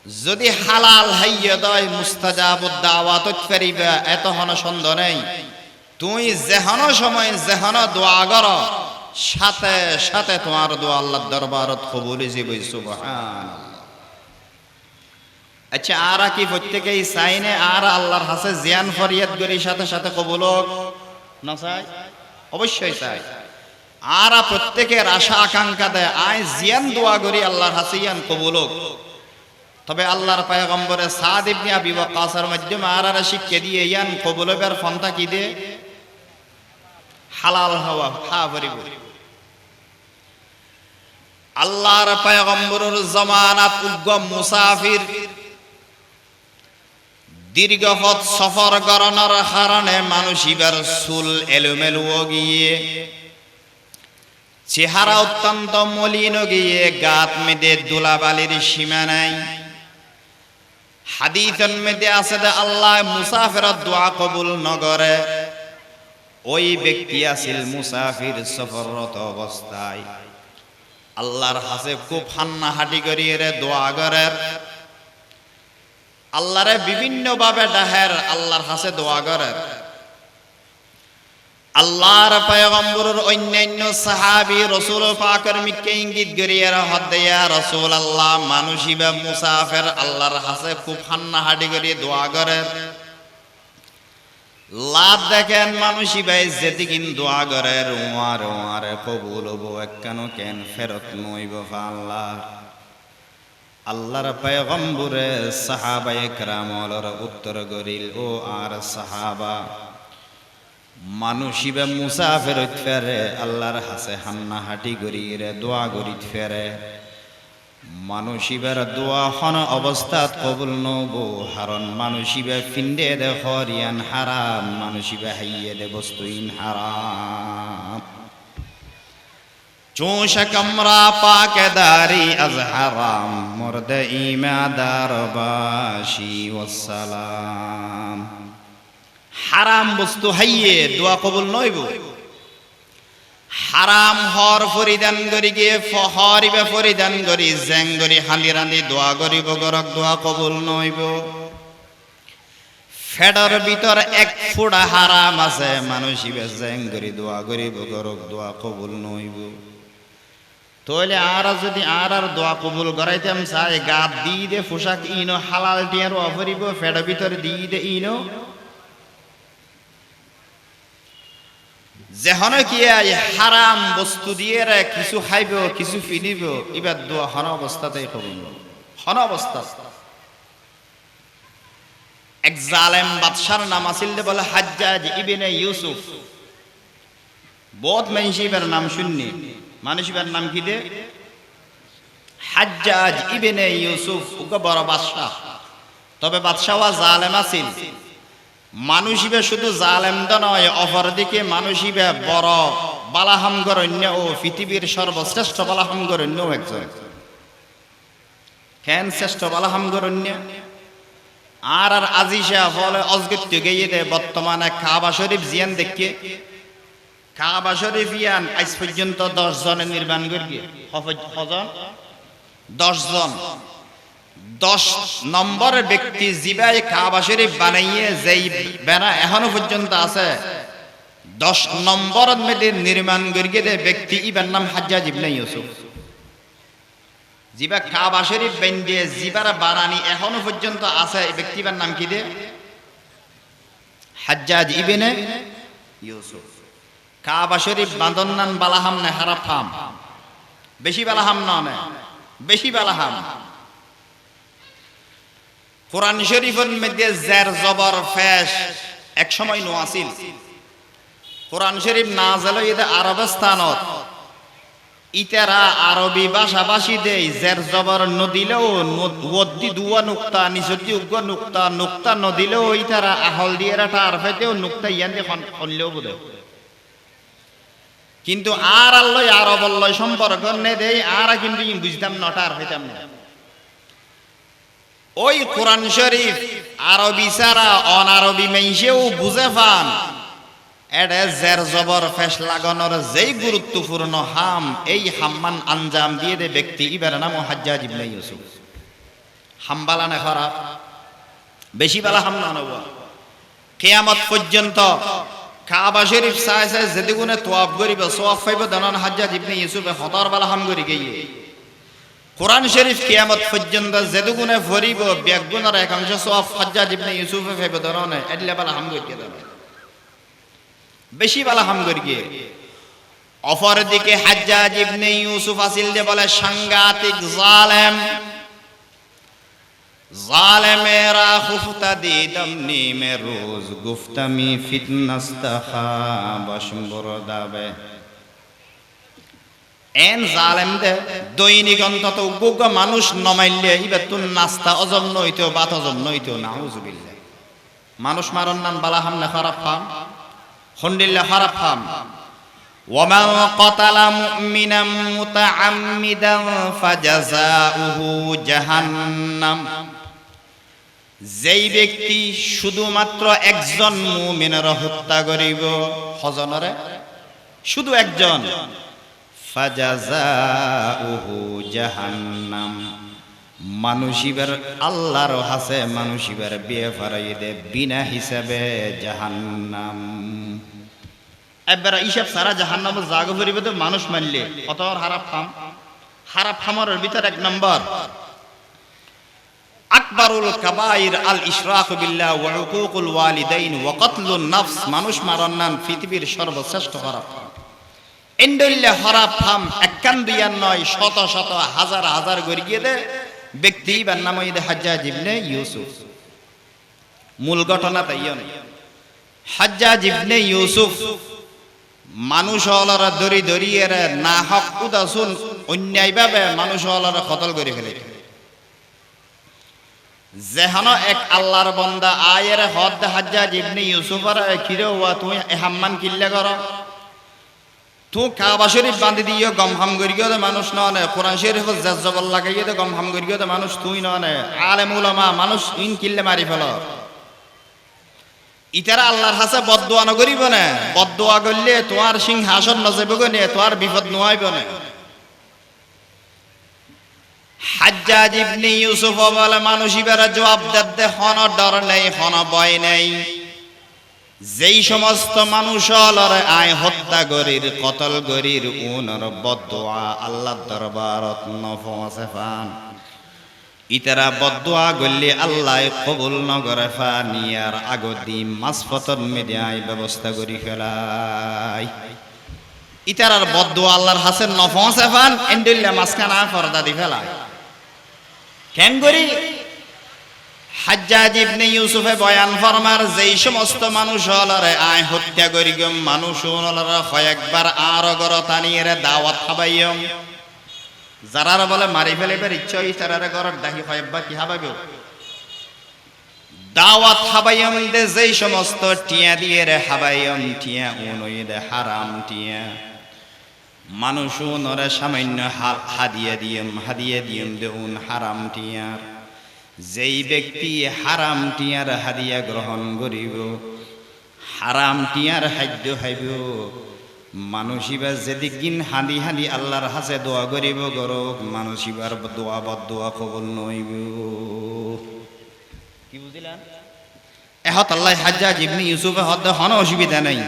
যদি হালাল হইয়ে দয় মুস্তাজাবুদ দাওয়াত ফিরিবা এত হন সন্দেহ নেই। তুই যেহন সময় যেহন দোয়া কর সাথে সাথে তোমার দোয়া আল্লাহর দরবারত কবুল হইবে। সুবহানাল্লাহ। আচ্ছা আরা কি প্রত্যেকেই চাইনে আর আল্লাহর কাছে জিয়ান ফরিয়াদ করি সাথে সাথে কবুল হোক না চাই? অবশ্যই চাই। আরা প্রত্যেকের আশা আকাঙ্ক্ষা দেয় আই জিয়ান দোয়া করি আল্লাহর কাছে ইয়ান কবুল হোক। তবে আল্লাহর পয়গম্বরে সাদ ইবনে আবি ওয়াক্কাসের মাধ্যমে আরা শিক্ষা দিয়ে ইয়ান কবুল হবার ফন্তা কি দে? হালাল হওয়া খা পরিব। আল্লাহর পয়গম্বরের জামানাত উগ্র মুসাফির দীর্ঘ পথ সফর করানোর কারণে মানুষ এবার চুল এলোমেলো গিয়ে চেহারা অত্যন্ত মলিন গিয়ে গাত মেদে ধুলাবালির সীমা নাই। হাদিসের মধ্যে আছে যে আল্লাহ মুসাফিরের দোয়া কবুল নগরে। ওই ব্যক্তি আছিল মুসাফির সফররত অবস্থায় আল্লাহর হাতে খুব হান্নাহাটি করিয়ে দোয়া করে, আল্লাহরে বিভিন্ন ভাবে ডাহের, আল্লাহর হাতে দোয়া করে। আল্লাহর পয়গম্বরের অন্যান্য সাহাবী রাসূল পাকের মিকে ইঙ্গিত করিয়ে হদ্দেয়া রাসূল আল্লাহ মানুষই বা মুসাফির আল্লাহর হাতে খুব হান্নাহাটি করিয়ে দোয়া করে। লাভ দেখেন মানুষই ভাই যেদিকিন দোয়া করে ওয়ারে কবুল হবো একখানো কেন ফেরত নইব আল্লাহ। আল্লাহর পয়গম্বরে সাহাবায়ে কেরামর উত্তর করিল, ও আর সাহাবা মানুষই বা মুসাফির ফেরে আল্লাহর হাসে হান্না হাঁটি করিয়ে দোয়া করিত ফেরে, মানুষিবার দোয়া হন অবস্থাত কবুল নবো হারণ মানুষিবা ফিন্ডে দে হরিয়ান হারাম, মানুষিবা হাইয়ে দে বস্তুইন হারাম। চোষ কমরা পাকেদারি আজ হারাম মর্দ ইমাদার বাসি ওয়াসসালাম। হারাম বস্তু হাইয়ে দোয়া কবুল নইব। হারাম হর পরিধান করি গিয়ে হরিবে পরিধান করি জেং করি হালি রান্ধি দোয়া করিব গরক দোয়া কবুল নইব। ফেডর ভিতর এক ফুটা হারাম আছে মানুষিবে জেং করি দোয়া করিব গরক দোয়া কবুল নইব। তাহলে আর যদি আর দোয়া কবুল করাইতাম চাই গাত দি দে পোশাক ইনো হালাল টিয়ার অফরিব ফেডর ভিতর দি দে ইনো যেহন কি হারাম বস্তু দিয়ে কিছু খাইব কিছু ফিরিব এবার দোয়া হন অবস্থাতেই কবুল হন অবস্থা। এক জালেম বাদশার নাম আছিল বলে হাজ্জাজ ইবনে ইউসুফ। বহুত মানুষের নাম শুননি, মানুষের নাম কি দে হাজ্জাজ ইবনে ইউসুফ। ওকে বড় বাদশা, তবে বাদশাহ জালেম আছিল। মানুষিবে শুধু জালেম দ নয়, অপরদিকে মানুষিবে বড় বালাহামগরণ্য ও পৃথিবীর সর্বশ্রেষ্ঠ বালাহামগরণ্য একজন। কেন শ্রেষ্ঠ বালাহামগরণ্য? আর আজিসা ফলে অজগত্য গিয়ে দে বর্তমানে কাবা শরীফ জিয়ান দেখে কাবা শরীফ ইয়ান আজ পর্যন্ত 10 জনের নির্মাণ করি। 10 জন 10 নম্বর ব্যক্তি জিবাই কাবা শরীফ বানাইয়ে যেই বেনা এখনো পর্যন্ত আছে 10 নম্বর মধ্যে নির্মাণ করিয়ে দে ব্যক্তি ইবার নাম হাজ্জাজ ইবনে ইউসুফ। জিবা কাবা শরীফ বেন্দে জিবার বানানি এখনো পর্যন্ত আছে এই ব্যক্তির নাম কি দে হাজ্জাজ ইবনে ইউসুফ। কাবা শরীফ বাঁধন নান বালাহাম না হারাফাম, বেশি বালাহাম না বেশি বালাহাম। কোরআন শরীফের মধ্যে জের জবর ফেশ এক সময় নো আছিল। কোরআন শরীফ নাযিল হইতে আরবস্থানত ইতারা আরবি ভাষাভাষী দেই জের জবর নদিলেও ওদ্দি দুয়া নুক্তা নিসতি উগ্র নুক্তা নুক্তা নদিলেও ইতারা আহল দিয়ে রাটা আরফেতেও নুক্তা ইয়ান দিয়ে হললেও বলে। কিন্তু আর আল্লাহ আরব আল্লাহ সম্পর্ক নে দেই আর কিন্তু বুঝতাম নটা আর হইতাম না। ওই কোরআন শরীফ আরবি ছাড়া অনারবি মেইসেও বুঝে পান। এটা জের জবর ফেস লাগানোর যেই গুরুত্বপূর্ণ হাম, এই হাম্মান আঞ্জাম দিয়ে দে ব্যক্তি ইবার নাম হাজ্জাজ ইবনে ইউসুফ। হামবালা না খারাপ, বেশি বালা হাম না নব। কিয়ামত পর্যন্ত কাবা শরীফ চাই চাই যেদিগুণে তোয়াব করিব সোয়াব পাইব দানান হাজ্জাজ ইবনে ইউসুফে হতর বালা হাম করি গিয়ে। কোরআন শরীফ কিয়ামত পর্যন্ত যেদুগুণে ভরিব ব্যাগুণের একাংশ সোয়াব হাজ্জাজ ইবনে ইউসুফে পাইব দানানে এডলে বালা হাম করি দানা বেশি বালা হাম করি গিয়ে। অপর দিকে হাজ্জাজ ইবনে ইউসুফ আসিল যে বলে সাংঘাতিক জালেম। জালেমেরা খুফতা দিদম নিমে রোজ গুফতামি ফিতনাস্তাখা বশম্বর দাবে। এন জালেম দে দৈনিক অন্তত উগ্র মানুষ নমাইলে ইবে তুন নাস্তা অজম নইতো বাত অজম নইতো নাউজুবিল্লাহ। মানুষ মারন নাম বালা হামনে খারাপ ফাম হন্ডিল্লা খারাপ ফাম ওয়ামান ক্বাতালা মুমিনাম মুতাআম্মিদান ফাজাযাউহু জাহান্নাম যেই ব্যক্তি শুধুমাত্র একজন মুমিনের হত্যা করিব হজনরে শুধু একজন ফাজাযাউহু জাহান্নাম মানুষিবার আল্লাহর হাসে মানুষিবার বিয়ে ফারাই দে বিনা হিসাবে জাহান্নাম এবার হিসাব সারা জাহান্নাম জাগ করিবে তো মানুষ মানলে কত হারাপ ফামর ভিতর এক নম্বর আকবরুল কাবাইর আল ইশরাক বিল্লাহ ওয়া উকুকুল ওয়ালিদাইন ওয়া কতলুন নফস মানুষ মারন্নান পৃথিবীর সর্বশ্রেষ্ঠ হারাপ এন্ডল্লে হারাপ ফাম একান দুইয়ার নয় শত শত হাজার হাজার গড়িয়ে দে ব্যক্তি বান নাম হইতে হাজ্জাজ ইবনে ইউসুফ মূল ঘটনা তাইয়ন হাজ্জাজ ইবনে ইউসুফ মানুষ হলরা দড়ি দড়িয়ে না হক উদাসুন অন্যায়ভাবে মানুষ হলরা কতল করে ফেলে যেহানো এক আল্লাহর বান্দা আয়ের হদ হাজ্জাজ ইবনে ইউসুফর কিরে ওয়া তুই হাম্মান কিল্লে কর তুই কাবা শরীফ বাঁধি দিও গম হাম করিও দে মানুষ নয় কোরআন শরীফ জাজ্জাবাল লাগাইও দে গম হাম করিও দে মানুষ তুই নয় আলেম উলামা মানুষ ইন কিল্লে মারি ফেল ইতারা আল্লাহর হাসে বদদোয়া ন করিব না বদদোয়া করলে তোমার সিংহাসন নজেব গনে তোমার বিপদ নোয়াইব না হাজ্জাজ ইবনে ইউসুফ বলে মানুষ ইবারে জবাব দে হন ডর নেই হন ভয় নেই যেই সমস্ত মানুষ লরে আয় হত্যা গরির কতল গরির উনর বদদোয়া আল্লাহর দরবারত নফসে ফান ইতারা বদদোয়া গল্লি আল্লাহ কবুল নগরে ফানিয়ার আগদি মাসফতন মিডিয়ায় ব্যবস্থা করি ফেলাই ইতারার বদদোয়া আল্লাহর হাসেন নফসে ফান এন্ডুল্লা মাসখানা ফরদা দি ফেলাই কেন করি হাজ্জাজ ইবনে ইউসুফে বয়ান ফরমার যেই সমস্ত মানুষ হলরে আয় হত্যা করি গম মানুষ হলরে কয়েকবার আর গরতানিয়ে দাওয়াত খাবাইয়ম যারার বলে মারি ফেলিবার ইচ্ছা হই তারারে গরত ডাকি কয়েকবার কি হাবাইব দাওয়াত খাবাইয়ম দে যেই সমস্ত টিয়া দিয়ে রে হাবাইয়ম টিয়া উনই দে হারাম টিয়া মানুষ নরে সামান্য হাদিয়া দিয়ম দে উন হারাম টিয়া যেই ব্যক্তি হারাম টিয়ার হাদিয়া গ্রহণ করিব হারাম টিয়ার খাদ্য খাইব মানুষিবার যেদিন হাঁদি হাঁদি আল্লাহর হাসে দোয়া করিব গরক মানুষিবার দোয়া বদদোয়া কবুল নইব কি বুঝিলেন এহত আল্লাহ হাজ্জাজ ইবনে ইউসুফে হদ হন অসুবিধা নাই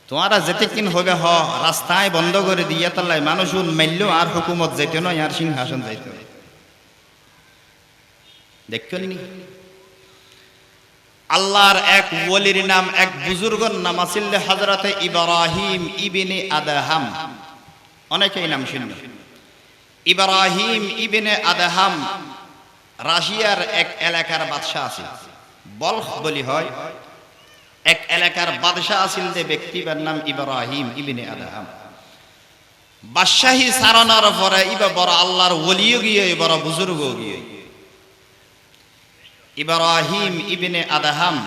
তোমারা যেতেকিন হবে হ রাস্তায় বন্ধ করে দিয়া তাল্লাই মানুষ মাইল্য আর হুকুমত যাইতে নয় আর সিংহাসন যাইতে দেখছেন আল্লাহর এক ওলির নাম এক বুজুর্গর নাম আছিল হযরতে ইব্রাহিম ইবনে আদহাম অনেকেই নাম শুনবে ইব্রাহিম ইবনে আদহাম রাশিয়ার এক এলাকার বাদশা আছে বলখ বলি হয় এক এলাকার বাদশা আছিল যে ব্যক্তির নাম ইব্রাহিম ইবনে আদহাম বাদশাহী সারানোর পরে ইবা বড় আল্লাহর ওলিও গিয়ে বড় বুজুর্গ গিয়ে ইব্রাহিম ইবনে আদহাম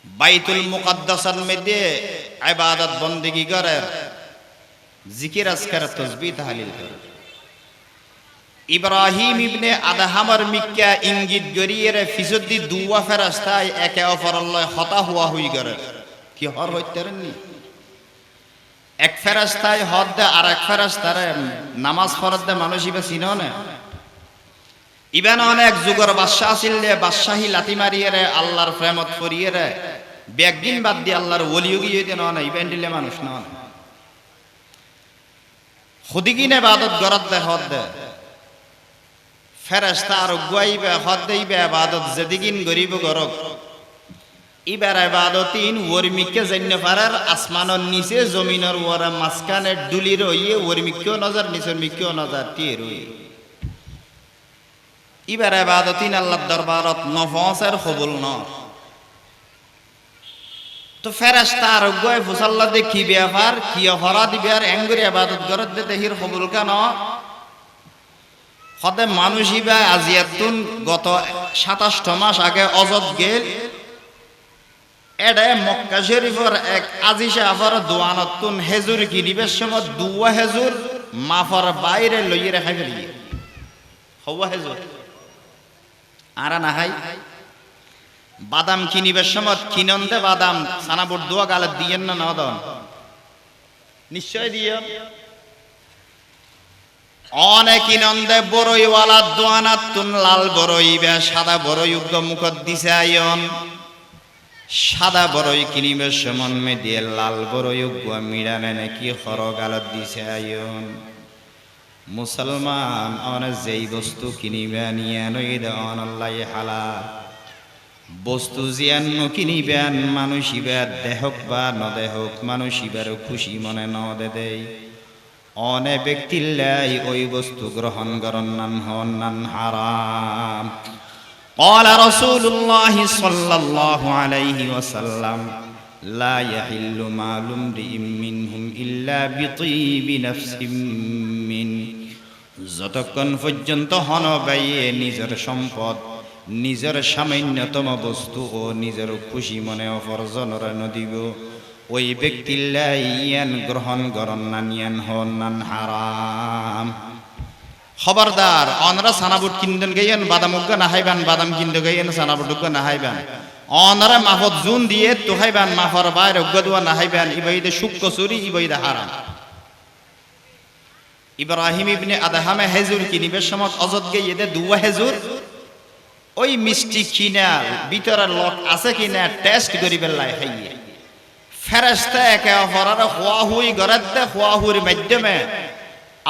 বাইতুল মুকদ্দাসের মধ্যে ইবাদত বندگی করে জিকির আজকার তাসবিহ তাহলিল করে ইব্রাহিম ইবনে আদহামের মিক্কা ইঙ্গিত গরিয়ে ফিসদি দুয়া ফেরেশতায় একে অপরের হতা হুয়া হই করে কি হর হইতেরনি এক ফেরেশতায় হদ দে আর এক ফেরেশতারে নামাজ ফরজ দে মানুষ ইবা চিনো না ইবান অনেক যুগর বাদশা আছিল রে বাদশাহী লাতি মারিয়ে রে আল্লাহর প্রেমত করিয়ে রে বেগদিন বাদ দিয়ে আল্লাহর ওলি গিয়ে দেন না ইবান দিলে মানুষ না খুদিগিনে ইবাদত গরত দে হদ দে ফেরেশতা আর গুয়াইবে হদ দেইবে ইবাদত যেদিন গরিব গরক ইবার ইবাদতিন ওরমিকে জন্য পারার আসমানের নিচে জমিনের ওরা মাঝখানে ডুলি রইয়ে ওরমিকেও নজর নিচের মিকেও নজর টিয়ে রই ইবার ইবাদতিন আল্লাহর দরবারত নফসের কবুল ন তো ফেরেশতা আর গয় ফুসাল্লা দে কি ব্যাপার কি অপরাধ দিবে আর এঙ্গুরি ইবাদত করত দে হির কবুল কেন হতে মানুষই বা আজিয়াতুন গত 27 মাস আগে অজদ গেল এডে মক্কা শরীফের এক আজিশা আফার দোয়ানতুন হেজুর কিনিবের সময় দুয়া হেজুর মাফার বাইরে লইয়ে রেখে ফেলি হওয়া হেজুর আর না হাই বাদাম কিনিবের সময় কিনন্দে বাদাম সানাবুর দোয়া গালে দিয়েন না নদন নিশ্চয় দিও অনেক কিনন্দে বড়ইওয়ালা দোয়ানাতুন লাল বড়ই বে সাদা বড়ই উগ্র মুখত দিছে আয়ন সাদা বড়ই কিনিবের সমন মে দিয়ে লাল বড়ই উগ্র মিড়ানে নাকি হর গালত দিছে আয়ন মুসলমান অনেক যেই বস্তু কিনিবে নিয়ে নইদ অনল্লাই হালাল বস্তু জিয়ান্ন কিনিবেন মানুষ ইবার দেহক বা নদেহক মানুষ ইবারও খুশি মনে নদে দেয় অনেক ব্যক্তিল্লাই ওই বস্তু গ্রহণ করন নান হন নান হারাম قال رسول الله صلى الله عليه وسلم لا يحل مال امرئ منهم إلا بطيب نفس من যতক্ষণ পর্যন্ত হনবাইয়ে নিজের সম্পদ নিজের সামান্যতম বস্তু ও নিজের খুশি মনে অপরজনর নদিব ওই ব্যক্তিল্লাই ইয়ান গ্রহণ করন না নিয়ান হন নান হারাম খবরদার অনরা সানাবুট কিনদেন গেয়েন বাদাম উগ্গা না হাইবান বাদাম কিনতে গেয়েন সানাবুট উগ্গা না হাইবান অনরা মাফত জুন দিয়ে তো হাইবান মাফর বাইরে উগ্গা দুয়া না হাইবান ইবাইদে শুক্ক চুরি ইবাইদে হারাম ইব্রাহিম ইবনে আদহামে হেজুর কিনিবের সময় অজদ গিয়ে দে দুয়া হেজুর ওই মিষ্টি কিনা ভিতরে লক আছে কিনা টেস্ট করিবেন লাই খাইয়ে ফেরেশতা একে অপরের খোয়া হুই গরাত দে খোয়া হুর মাধ্যমে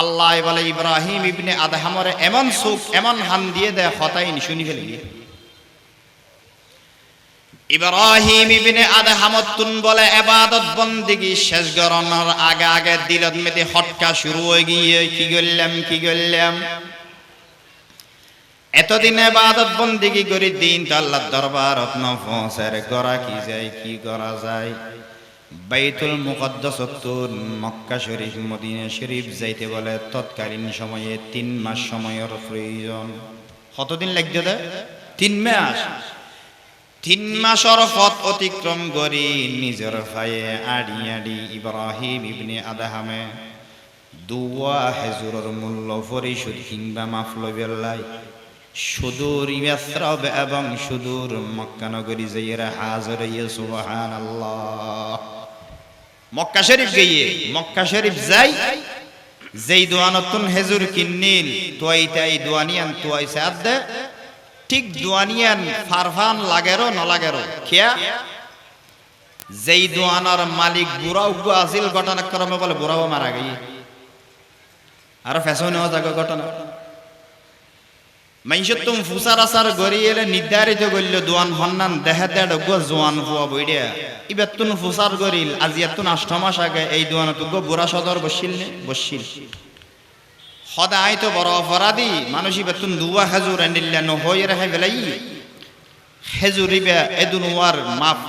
আল্লাহ বলে ইব্রাহিম ইবনে আদহামর এমন সুখ এমন হান দিয়ে দে হতাইন শুনি ফেলি ইব্রাহিম ইবনে আদহামতুন বলে ইবাদত বন্দেগি শেষ গরনের আগে আগে দিলত মেতে হটকা শুরু হয়ে গিয়ে কি গল্লাম এতদিন ইবাদত বন্দেগি করি দিন তো আল্লাহর দরবারত ন পৌঁছার গড়া কি যায় কি করা যায় বাইতুল মুকদ্দাসতুন মক্কা শরীফ মদিনা শরীফ যাইতে বলে তৎকালীন সময়ে 3 মাস সময়ের প্রয়োজন কতদিন লাগবে দে 3 মাস 3 মাসের পথ অতিক্রম করি নিজের ভাইয়ে আড়ি ইব্রাহিম ইবনে আদহামে দুয়া হেজুরের মূল্য পরিশোধ কিংবা মাফ লইবেলাই সুদূর ইয়াসরাব এবং সুদূর মক্কা নগরী যাইরা হাজির হইয়া সুবহানাল্লাহ মক্কা শরীফ গিয়ে মক্কা শরীফ যাই যেই দোয়ানতুন হেজুর কিন্নিল তোয়াইতাই দোয়ানিয়ান তোয়াইছে আদে ঠিক দোয়ানিয়ান ফারফান লাগেরো ন লাগেরো কিয়া যেই দোয়ানার মালিক বুড়া উগ্র আসিল ঘটনাক্রমে বলে বুড়াও মারা গিয়ে আর ফ্যাশন হওয়া যাবে ঘটনা মাইশত তুম ফুসার আসার গরিয়েলে নির্ধারিত করল দোয়ান হন্নান দেহে দেড় গো জোয়ান ফুয়া বইড়িয়া ইবেতুন ফুসার গরিল আজিয়াতুন 8 মাস আগে এই দোয়ানত গো বুড়া সদর বসিল সদাই তো বড় অপরাধী মানুষ ইবেতুন দুয়া হেজুর আনিল্লা ন হই রেহে বেলাই হেজুর ইবে এদুনওয়ার মাপ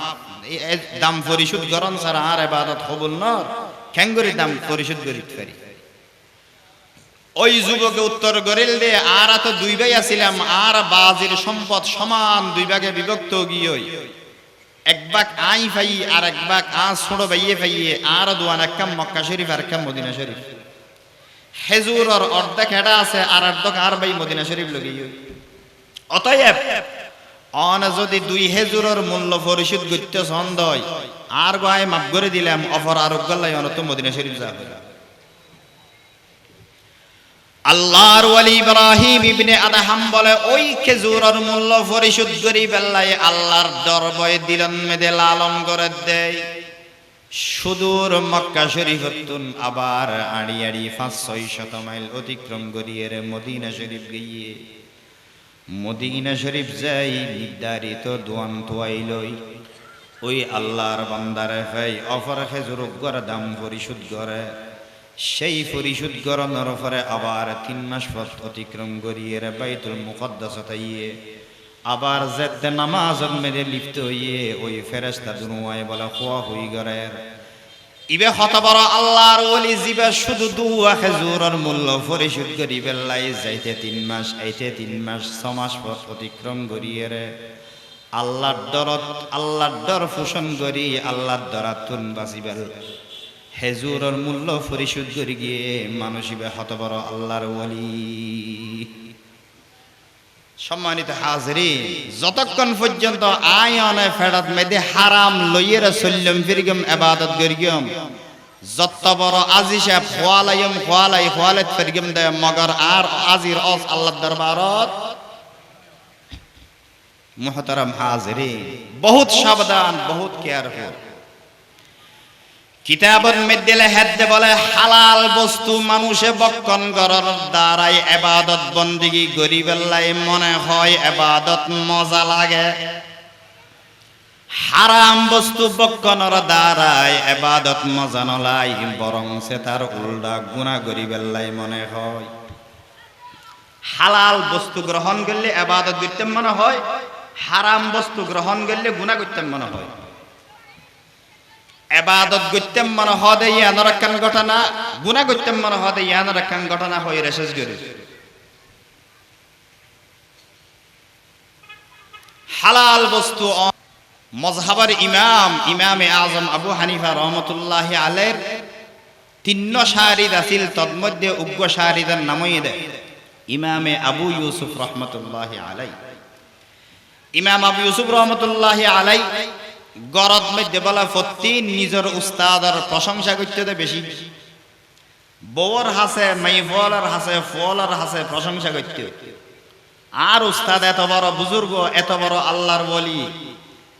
দাম পরিশোধ করন ছাড়া আর ইবাদত কবুল ন কেঙ্গরি দাম পরিশোধ করিত পারি ওই যুবকে উত্তর করিল দে আর তো 2 ভাই আছিলাম আর বাজির সম্পদ সমান 2 ভাগে বিভক্ত গিয়ে এক ভাগ আই ভাই আর এক ভাগ ছোট ভাইয়ে ভাইয়ে আর দোয়ান একম মক্কা শরীফ আর একম মদিনা শরীফ হেজুরর অর্ধেক হেডা আছে আর অর্ধেক আর ভাই মদিনা শরীফ লগিয়ে অতএব অন যদি 2 হেজুরর মূল্য পরিশোধ করতে ছন্দ হয় আর গায় মাফ করে দিলাম অফর আর গল্লাই অনত মদিনা শরীফ যাবে আল্লাহর ওয়ালি ইব্রাহিম ইবনে আদহাম বলে ওই খেজুরের মূল্য পরিশোধ করি বেল্লাই আল্লাহর দরবারে দিলন মেদে লালন করে দেয় সুদূর মক্কা শরীফতুন আবার আড়ি 500-600 মাইল অতিক্রম করিয়ে মদিনা শরীফ গিয়ে মদিনা শরীফ যাই নির্ধারিত দোয়ান তোয়াইলই ওই আল্লাহর বান্দারে ভাই অফর খেজুর গড় দাম পরিশোধ করে সেই পরিশোধ করানোর পরে আবার 3 মাস পথ অতিক্রম করিয়ে বাইতুল মুকদ্দাসত আইয়ে আবার যেতে নামাজ মেরে লিপ্ত হইয়ে ওই ফেরেশতা দুনুয়ায় বলা খোয়া হই গরের ইবে হত বড় আল্লাহর ওলি জিবে শুধু দুয়া খেজুরের মূল্য পরিশোধ করি বেল্লাই যাইতে 3 মাস আইতে 3 মাস 6 মাস পর অতিক্রম করিয়ে রে আল্লাহর ডর পোষণ করি আল্লাহর ডরাতুন বাঁচিবেল হেজুরের মূল্য পরিশোধ করি গিয়ে মানুষ ইবে হত বড় আল্লাহর ওলি। সম্মানিত হাজিরিন, যতক্ষণ পর্যন্ত আয়নে ফেরত মেদে হারাম লইয়ের সল্লম ফিরগম ইবাদত করিগম যত বড় আজি সাহেব খোয়ালাত ফিরগম দে মগর আর আজির অস আল্লাহর দরবারত। মুহতারাম হাজিরিন, বহুত সাবধান, বহুত কেয়ারফুল। কিতাবের মধ্যে লেখে বলে হালাল বস্তু মানুষে বক্ষণ করার দ্বারাই ইবাদত বন্দিগি গরিবেল্লাই মনে হয় ইবাদত মজা লাগে। হারাম বস্তু বক্ষণের দ্বারাই ইবাদত মজা নলাই, বরং সে তার উল্টা গুনাহ গরিবেল্লাই মনে হয়। হালাল বস্তু গ্রহণ করলে ইবাদত করতে মনে হয়, হারাম বস্তু গ্রহণ করলে গুনাহ করতে মনে হয়। ইবাদত করতে মনে হয় ইয়ানোর একখান ঘটনা, গুনাহ করতে মনে হয় ইয়ানোর একখান ঘটনা হয়ে শেষ করে। হালাল বস্তু মযহাবের ইমামে আজম আবু হানিফা রহমতুল্লাহি আলাইহির 3 শারিদ আছিল, তন্মধ্যে উগ্র শারিদের নামই দেয় ইমামে আবু ইউসুফ রহমতুল্লাহি আলাইহি। ইমাম আবু ইউসুফ রহমতুল্লাহি আলাইহি গরদ মধ্যে বলা ফতি নিজের উস্তাদের প্রশংসা করতে বেশি, বউর হাসে মাইফলার হাসে ফলার হাসে প্রশংসা করতে। আর উস্তাদ এত বড় বুজুর্গ, এত বড় আল্লাহর ওলি,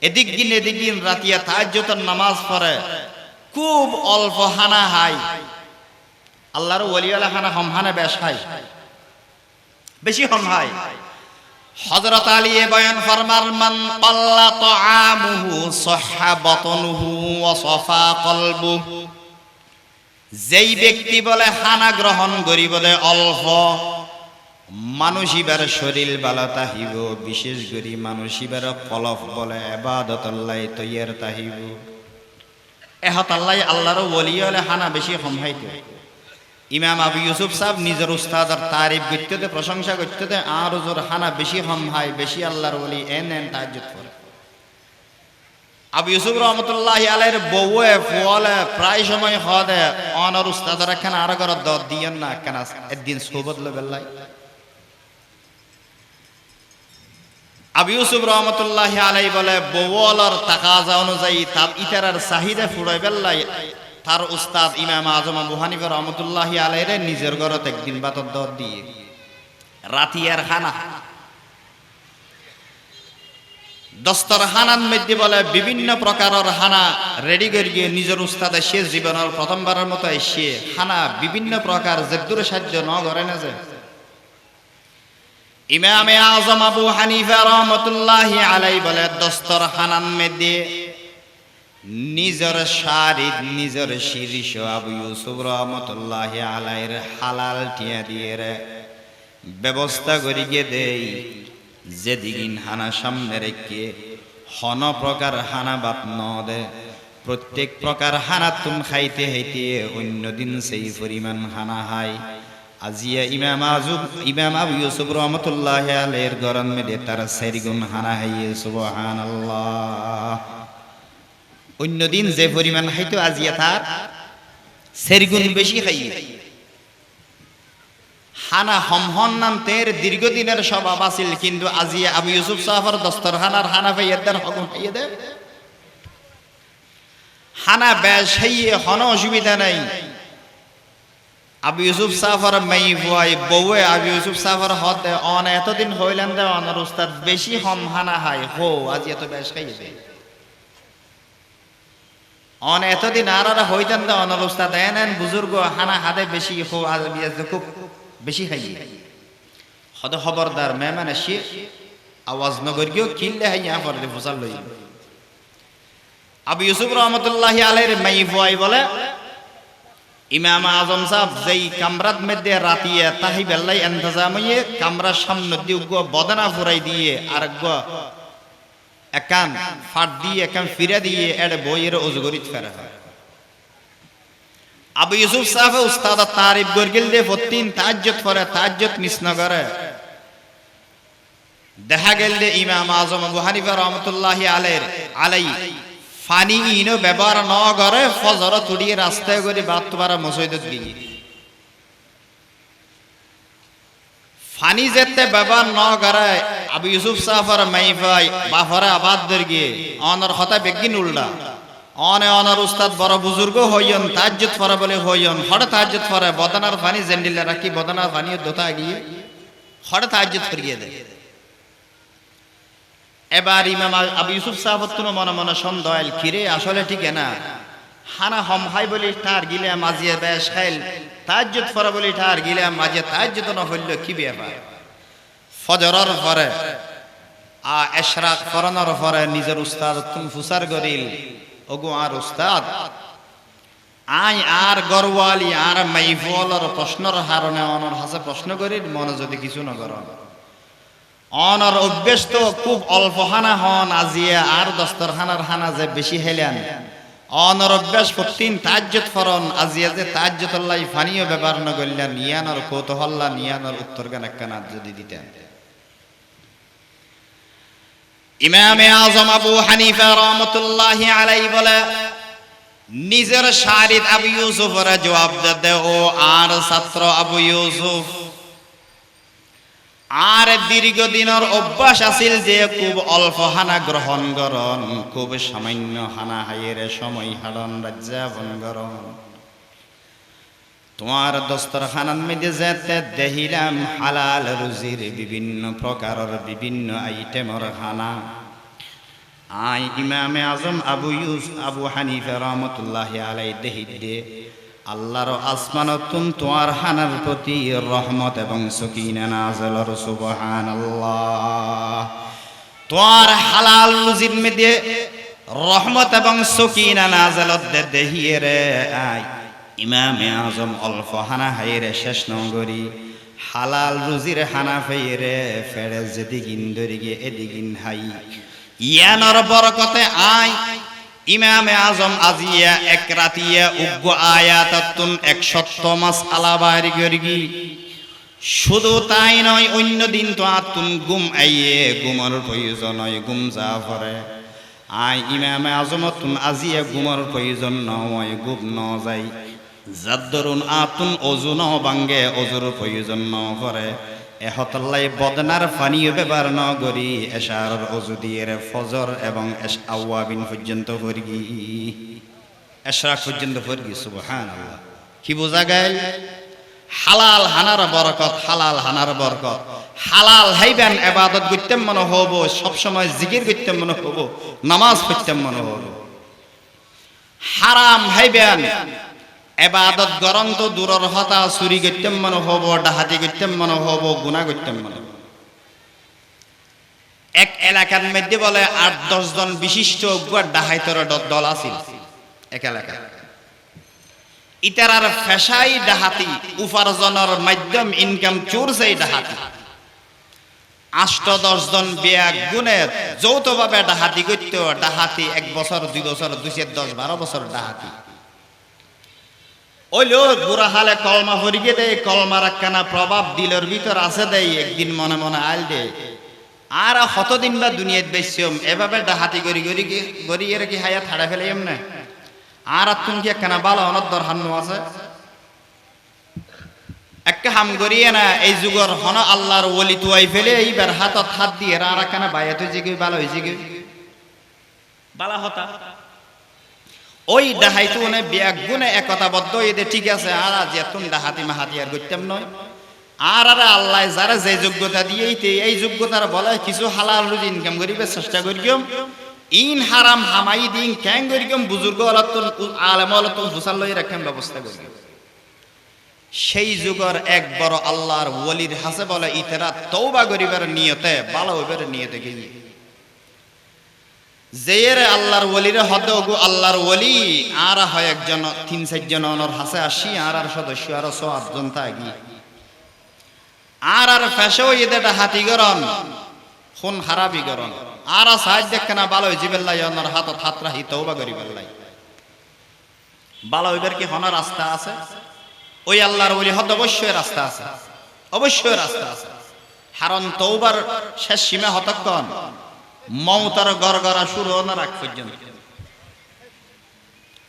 এদিক দিন রাতিয়া তাহাজ্জুদের নামাজ পড়ে, খুব অল্প হানা হাই। আল্লাহর ওলিওয়ালা হানা হম হানা বেশ হাই, বেশি হম হাই। হযরত আলী বয়ান ফরমার মান পাল্লা তাআমুহু সাহহা বাতনুহু ওয়া সাফা কলবুহু, যেই ব্যক্তি বলে খানা গ্রহণ করি বলে অল্প, মানুষিবার শরীর বালা তাহিব, বিশেষ করে মানুষিবার কলব বলে ইবাদতুল্লাহ তৈয়ার তাহিব। এহত আল্লাহ আল্লাহর ওলি হলে খানা বেশি কম হইতো। ইমাম আবু ইউসুফ সাহেব নিজের উস্তাদের তারিফ করতে, প্রশংসা করতে, আর ওজোর হানা বেশি কম হয়, বেশি আল্লাহর ওলি এন তাহাজ্জুদ করে। আবু ইউসুফ রহমতুল্লাহি আলাইহির বউয়ে ফুয়ালে প্রায় সময় হদে অনর উস্তাদের একখান আর ঘর দদ দিয়েন না, কেন একদিন সোবত লবেল্লাই। আবু ইউসুফ রহমতুল্লাহি আলাইহি বলে বউলার তাকাজা অনুযায়ী তার ইতারার চাহিদা ফুরাই বেল্লাই তার উস্তাদ ইমাম আজম আবু হানিফা রহমতুল্লাহি আলাইহি নিজের ঘরত একদিন বাতর দদ দিয়ে রাতিয়ার খানা দস্তরখানার মধ্যে বলে বিভিন্ন প্রকারের হানা রেডি করে গিয়ে নিজের উস্তাদে শেষ জীবনের প্রথমবারের মতো এসে হানা বিভিন্ন প্রকার জেদ্দুরে সাহায্য ন করে না। যে ইমামে আজম আবু হানিফা রহমতুল্লাহি আলাইহি বলে দস্তরখানার মধ্যে নিজের শারিদ নিজের শীর্ষ আবু ইউসুফ রহমতুল্লাহি আলাইহির হালাল টিয়া দিয়ে ব্যবস্থা করি গিয়ে দেই, যেদিন হানা সামনে রেখে হন প্রকার হানা বাত ন দে, প্রত্যেক প্রকার হানা তুম খাইতে খাইতে অন্যদিন সেই পরিমাণ হানা হাই। আজিয়া ইমাম আবু ইউসুফ রহমতুল্লাহি আলাইহির গরম মেদে তার 4 গুণ হানা হাইয়ে সুবহানাল্লাহ। অন্যদিন যে পরিমাণ খাইতো আজিয়া তার 4 গুণ বেশি খাইয়ে। হানা হমহন নাম তের দীর্ঘদিনের স্বভাব আছিল, কিন্তু আজিয়া আবু ইউসুফ সাহাবার দস্তরখানার হানা পাইয়ে দেন হকুম পাইয়ে দেন হানা বেশ হাইয়ে হন অসুবিধা নাই। আবু ইউসুফ সাহাবার মাই ভাই বউয়ে আবু ইউসুফ সাহাবার হতে অন এতদিন হইলেন দে অনার উস্তাদ বেশি হম হানা হাই হো আজিয়া তো বেশ খাইয়ে দেয় অন এতদিন আর হইতেন দে অনার উস্তাদ এন বুজুর্গ হানা হাতে বেশি হো আজিয়া খুব বেশি খাইয়ে হদ খবরদার মেহমান এসে আওয়াজ নগর গিয়েও কিনলে হাইয়া পরে ফসল লই। আবু ইউসুফ রহমতুল্লাহি আলাইহির মাই ভাই বলে ইমাম আজম সাহেব যেই কামরাত মধ্যে রাতিয়া তাহি বেল্লাই ইন্তজাম হইয়ে কামরার সামনে দিয়ে বদনা ফুরাই দিয়ে আর একান ফাট দিয়ে একান ফিরা দিয়ে এর বইয়ের অজগরিত ফেরা হয়। আবু ইউসুফ সাহেব উস্তাদ তারিফ গরগিল দিয়ে প্রতিদিন তাহাজ্জুদ পড়ে, তাহাজ্জুদ মিস না করে। দেখা গেল যে ইমাম আজম আবু হানিফা রহমতুল্লাহি আলাই ফানি ইনো ব্যবহার ন করে ফজর তুড়িয়ে রাস্তায় করে বাদ তোমার মসজিদত গিয়ে ফানি যেতে ব্যবহার ন করে আবু ইউসুফ সাফার মাইফাই বাফরে আবাদ গিয়ে অনর কথা বেগিন উল্টা অনর উস্তাদ বড় বুজুর্গ হইয়ন তাহাজ্জুদ পড়ে বলে হইয়ন হঠাৎ তাহাজ্জুদ পড়ে বদনার ফানি জেন্ডিলে রাখি বদনার ফানি দোতা গিয়ে হঠাৎ তাহাজ্জুদ করিয়ে দেয়। এবার ইমাম আবু ইউসুফ সাহেব মনে মনে সন্দেহ কিরে আসলে ঠিক না হানা হম হাই বলি তার গিলে মাঝিয়ে বেশ খাইল তাহাজ্জুদ পড়ে বলি তার গিলে মাঝিয়ে তাহাজ্জুদ না হইল কি ব্যাপার। ফজরের পরে ইশরাক ফরানোর পরে নিজের উস্তাদ তুমি ফুসার গরিল ওগো আর উস্তাদ আই আর গরওয়ালি আর মাইফলর প্রশ্নর হারণে অনর হাসে প্রশ্ন করি মনে যদি কিছু না কর অনর অভ্যেস তো খুব অল্প হানা হন আজিয়ে আর দস্তরখানার হানা যে বেশি হেলেন অনর অভ্যাস প্রতিদিন তাহাজ্জুদ ফরন আজিয়ে যে তাহাজ্জুদুল্লাহ ফানিও ব্যবহার না করলেন নিয়ানোর কৌতূহল্লা নিয়ানোর উত্তর গান একখানা যদি দিতেন। ইমামে আজম আবু হানিফা রহমতুল্লাহি আলাইহি বলে নিজের শারিদ আবু ইউসুফের জবাব দে ও আর ছাত্র আবু ইউসুফ আর দীর্ঘদিনের অভ্যাস আছিল যে খুব অল্প হানা গ্রহণ করন খুব সামান্য হানা হাইয়ের সময় হারণ রাজ্যাপন করন তোমার দস্তরখানার মধ্যে যেতে দেখিলাম হালাল রুজির বিভিন্ন প্রকারের বিভিন্ন আইটেমের খানা আই ইমামে আজম আবু হানিফা রহমতুল্লাহি আলাইহি দেহি দে আল্লাহর আসমানতুন তোমার হানার প্রতি রহমত এবং সকিনা নাযিল হর সুবহানাল্লাহ তোমার হালাল রুজির মধ্যে রহমত এবং সকিনা নাযিল দে দেহিয়ে রে আই ইমামে আজম অল্প হানা হাইরে শেষ নগরী হালাল রুজির হানা ফেরে ফেরে যেদিকিন ধরে গিয়ে এদিকিন হাই ইয়ানোর বরকতে আই ইমামে আজম আজিয়া এক রাতিয়া উগ্র আয়াতাতুন 100 মাসআলা বাইরে গরগি শুধু তাই নয় অন্য দিন তো আতুন গুম আইয়ে গুমর প্রয়োজন নয় গুম যা পরে আই ইমামে আজমতুন আজিয়া গুমর প্রয়োজন নয় গুম ন যাই জাদ্দরুন আতুন ওযু ন ভাঙ্গে ওযুর প্রয়োজন ন পরে এহতাল্লাই বদনার ফানিও ব্যবহার ন করি এশার ওযু দিয়ে ফজর এবং আওয়াবিন পর্যন্ত পড়গি ইশরাক পর্যন্ত পড়গি সুবহানাল্লাহ। কি বোঝা গেল হালাল হানার বরকত হালাল হানার বরকত হালাল হাইবেন ইবাদত করতে মনে হবো সব সময় জিকির করতে মনে হবো নামাজ পড়তে মনে হবো হারাম হাইবেন এবাদত গরম তো দূরের হতা চুরি করতে মনে হবো ডাহাতি করতে মনে হবো গুনাহ করতে মনে হবো। এক এলাকার মধ্যে বলে 8-10 জন বিশিষ্ট ডাহাইতর দল আছিল এক এলাকা ইতারার ফেসাই ডাহাতি উপার্জনের মাধ্যম ইনকাম চোর সেই ডাহাতি 8-10 জন বিয়াক গুণের যৌথভাবে ডাহাতি করতে ডাহাতি 1 বছর 2 বছর 2-10-12 বছর ডাহাতি ওই লোক বুড়া হালে কলমা ভরিয়ে দেয় কলমার একখানা প্রভাব দিলের ভিতর আছে দেয় একদিন মনে মনে আইল দে আর কতদিন বা দুনিয়াত বেশম এভাবে ডাহাতি গড়িয়ে রেখে হায়াত হারা ফেলে এমনি আর তুমি কি একখানা ভালো অনদ্দর হান্ন আছে একটা হাম গড়িয়ে না এই যুগর হন আল্লাহর ওলি তুয়াই ফেলে এইবার হাতত হাত দিয়ে আর একখানা বাইরে তুই জিগে ভালো হয়েছে গে বালা হতা ওই ডাহাইতো মানে বিয়াক গুণে একতাবদ্ধ এদের ঠিক আছে আর আজ এতন ডাহাতি মাহাতি আর করতাম নয় আর আল্লাহ যারা যে যোগ্যতা দিয়েইতে এই যোগ্যতার বলে কিছু হালাল রুজি ইনকাম করিবে চেষ্টা করিম ইন হারাম হামাই দিন ক্যাং করিম বুজুর্গ আলেম হুসাল লই রাখেন ব্যবস্থা করি সেই যুগর এক বড় আল্লাহর ওলির হাসে বলে ইতারা তওবা করিবার নিয়তে ভালো হইবার নিয়তে গিয়ে যেরে আল্লাহর ওলিরে হদ গো আল্লাহর ওলি আর হয় একজন 3-4 জন অনর হাসে আসি আর সদস্য আর 7 জন থাকি আর ফেসো এদেটা হাতি গরম খুন হারাবি গরম আর সাহায্য দেখে না ভালো জীবেল্লাই অনর হাতত হাত রাহি তওবা করি বেল্লাই বালা হইবার কি হন রাস্তা আছে? ওই আল্লাহর ওলি হদ অবশ্যই রাস্তা আছে, অবশ্যই রাস্তা আছে। হারণ তওবার শেষ সীমা হতক্ষণ মৌতার গড়গড়া শুরু না রাখ পর্যন্ত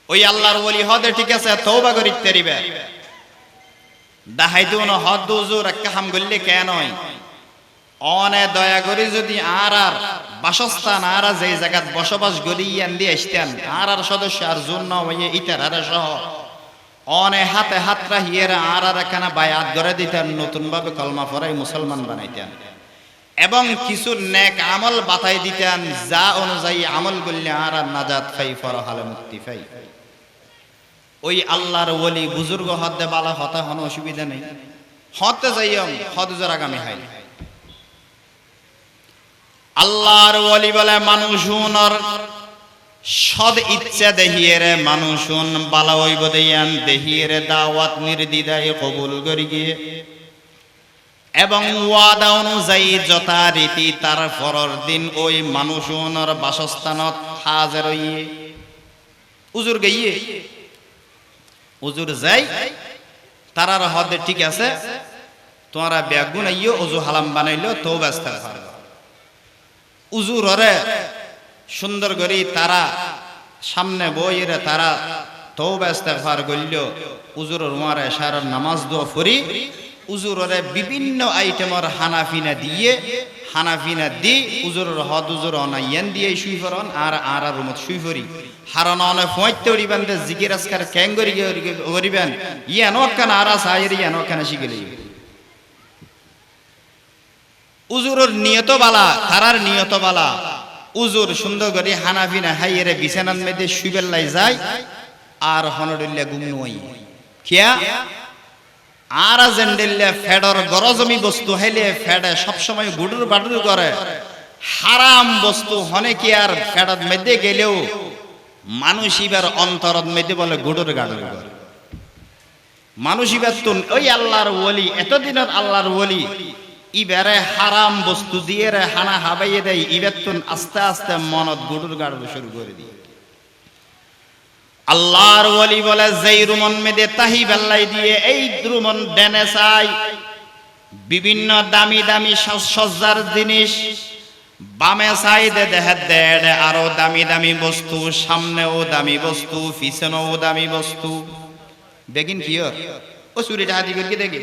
ওই আল্লাহর ওলি হদে ঠিক আছে তওবা করিতে রিবে দাহাই দুন হদ দুজুর একটা হাম গল্লে কেন নয় অনে দয়া করি যদি আর বাসস্থান আর যে জায়গাত বসবাস করি দিয়ে আসতেন আর সদস্য আর জন্য হইয়ে ইতার আর সহ অনে হাতে হাত রাহিয়ে আর এখানে বায়াত করে দিতেন, নতুন ভাবে কলমা পড়াই মুসলমান বানাইতেন এবং কিছু নেক আমল বাতাই দিতেন যা অনুযায়ী আমল করলে আর নাজাত পাই ফরহালে মুক্তি পাই। ওই আল্লাহর ওলি বুজুর্গ হদে বালা হতা হন অসুবিধা নেই, হতে যাইম হদ জোরাগামী হয়। আল্লাহর ওলি বলে মানুষুনর সদ ইচ্ছা দেহিয়ে রে মানুষুন বালা হইব দেয়ান দেহিয়ে রে দাওয়াত নির্দ্বিধায় কবুল করি গিয়ে এবং ওয়াদা অনুযায়ী যথারীতি তার পরের দিন ওই মানুষুনর বাসস্থানত হাজির হইয়ে উজুর গিয়ে উজুর যাই তারার হদে ঠিক আছে তোমরা বেগুন আইও উজু হালাম বানাইলো তো ব্যস্ত উজুর হরে সুন্দর করি তারা সামনে বইরে তারা তওবা ইস্তেগফার কইল উজুর মারে সারার নামাজ দোয়া ফরি উজুরে বিভিন্ন আইটেমর হানাফিনা দি উজুরের হদ উজুর অনাইয়ান দিয়ে শুই ফরন আর রুমত শুই ফরি হারন অনে ফয়তে উড়িবানতে জিকির আজকার ক্যাঙ্গরি করিবেন ইয়ানো কান আরা সাইরি ইয়ানো কান শিগলি উজুরের নিয়ত বালা তারার নিয়ত বালা উজুর সুন্দর করে হানাফিনা হাইয়েরে বিছানার মধ্যে শুইবেলাই যায় আর হনডুল্লা গুমনু হই কিয়া আর জেন্ডেল্লা ফেডর গরজমি বস্তু হাইলে ফেডে সব সময় গুডুর বাডুর করে হারাম বস্তু হনে কি আর ফেডত মধ্যে গেলেও মানুষ ইবার অন্তরত মধ্যে বলে গুডুর গাডুর করে মানুষ ইবার তুন ওই আল্লাহর ওলি এতদিনের আল্লাহর ওলি ইবারে হারাম বস্তু দিয়ে রে হানা হাবাইয়ে দেয় ইবার তুন আস্তে আস্তে মনত গুডুর গাডুর শুরু করে দিয়ে আল্লাহর ওলি বলে যেই রুমন মেদে তাহি বেল্লাই দিয়ে এই রুমন ডেনে চাই বিভিন্ন দামি দামি সজ্জার জিনিস বামে চাই দে দেহে দে আরো দামি দামি বস্তু সামনেও দামি বস্তু পিছনেও দামি বস্তু দেখিন কি ও চুরিটা হাতি করে দেখি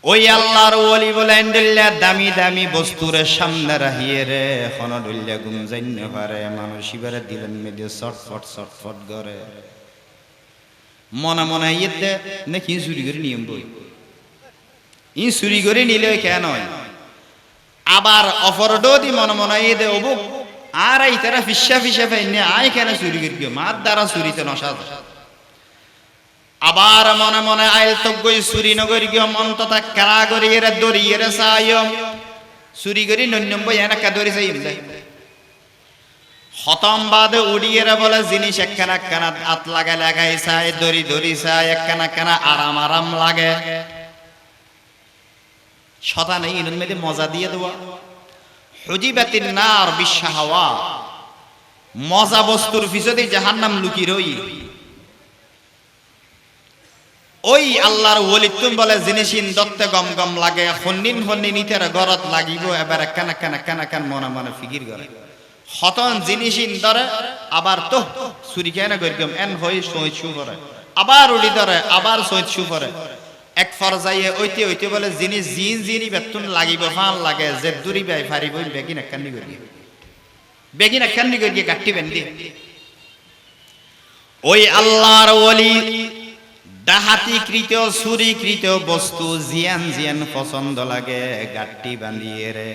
ওই আল্লাহর ওলি বলে এন্ডেল্লা দামি দামি বস্তুরে সামনে রাহিয়ে রে হনডুল্লা গুম জাইনে পারে মানুষ ইবারে দিলেন মেদে চটফট করে মনে মনে ইয়েতে নাকি চুরি করে নিয়ম বই ই চুরি করে নিলে কেন আবার অফরডো দি মনে মনে ইয়ে অবুক আর এই তারা ফিসা পাইনে আয় কেন চুরি করি মার দ্বারা চুরিতে নসাদ আবার মনে মনে আইল তগই চুরি নগরি গিয়ে মন্ততা কারা করি এরা দড়ি এরা চাইম চুরি করি নন্যম্বই এনাকা দড়ি চাই হতম বাদে উড়িয়ে বলে জিনিস একখানা একখানা হাত লাগাই চাই দড়ি চাই একখানা আরাম লাগে সতা নেই ইনুন মেয়েদের মজা দিয়ে দেওয়া হুজিবাতিন নার বিশাহাওয়া মজা বস্তুর পিছনে জাহান্নাম লুকি রই ওই আল্লাহর ওলি তুম বলে জিনিসিন দত্তে গম গম লাগে হন্নিন ইতের গরত লাগিব এবার কান মনে ফিকির করে হতন জিনিসিন ধরে আবার তো চুরি কেন গম এন হই সহিত শু করে আবার উড়ি ধরে আবার সহিত শু করে এক ফরজাইয়ে ওইতে বলে জিনিস জিনি বেতুন লাগিব ফাল লাগে যে দূরি বাই ফারিব বেগিন একখানি করি গাঠি বেন্দি ওই আল্লাহর ওলি ডাহাতিকৃত চুরিকৃত বস্তু জিয়ান পছন্দ লাগে গাঠি বান্ধিয়ে রে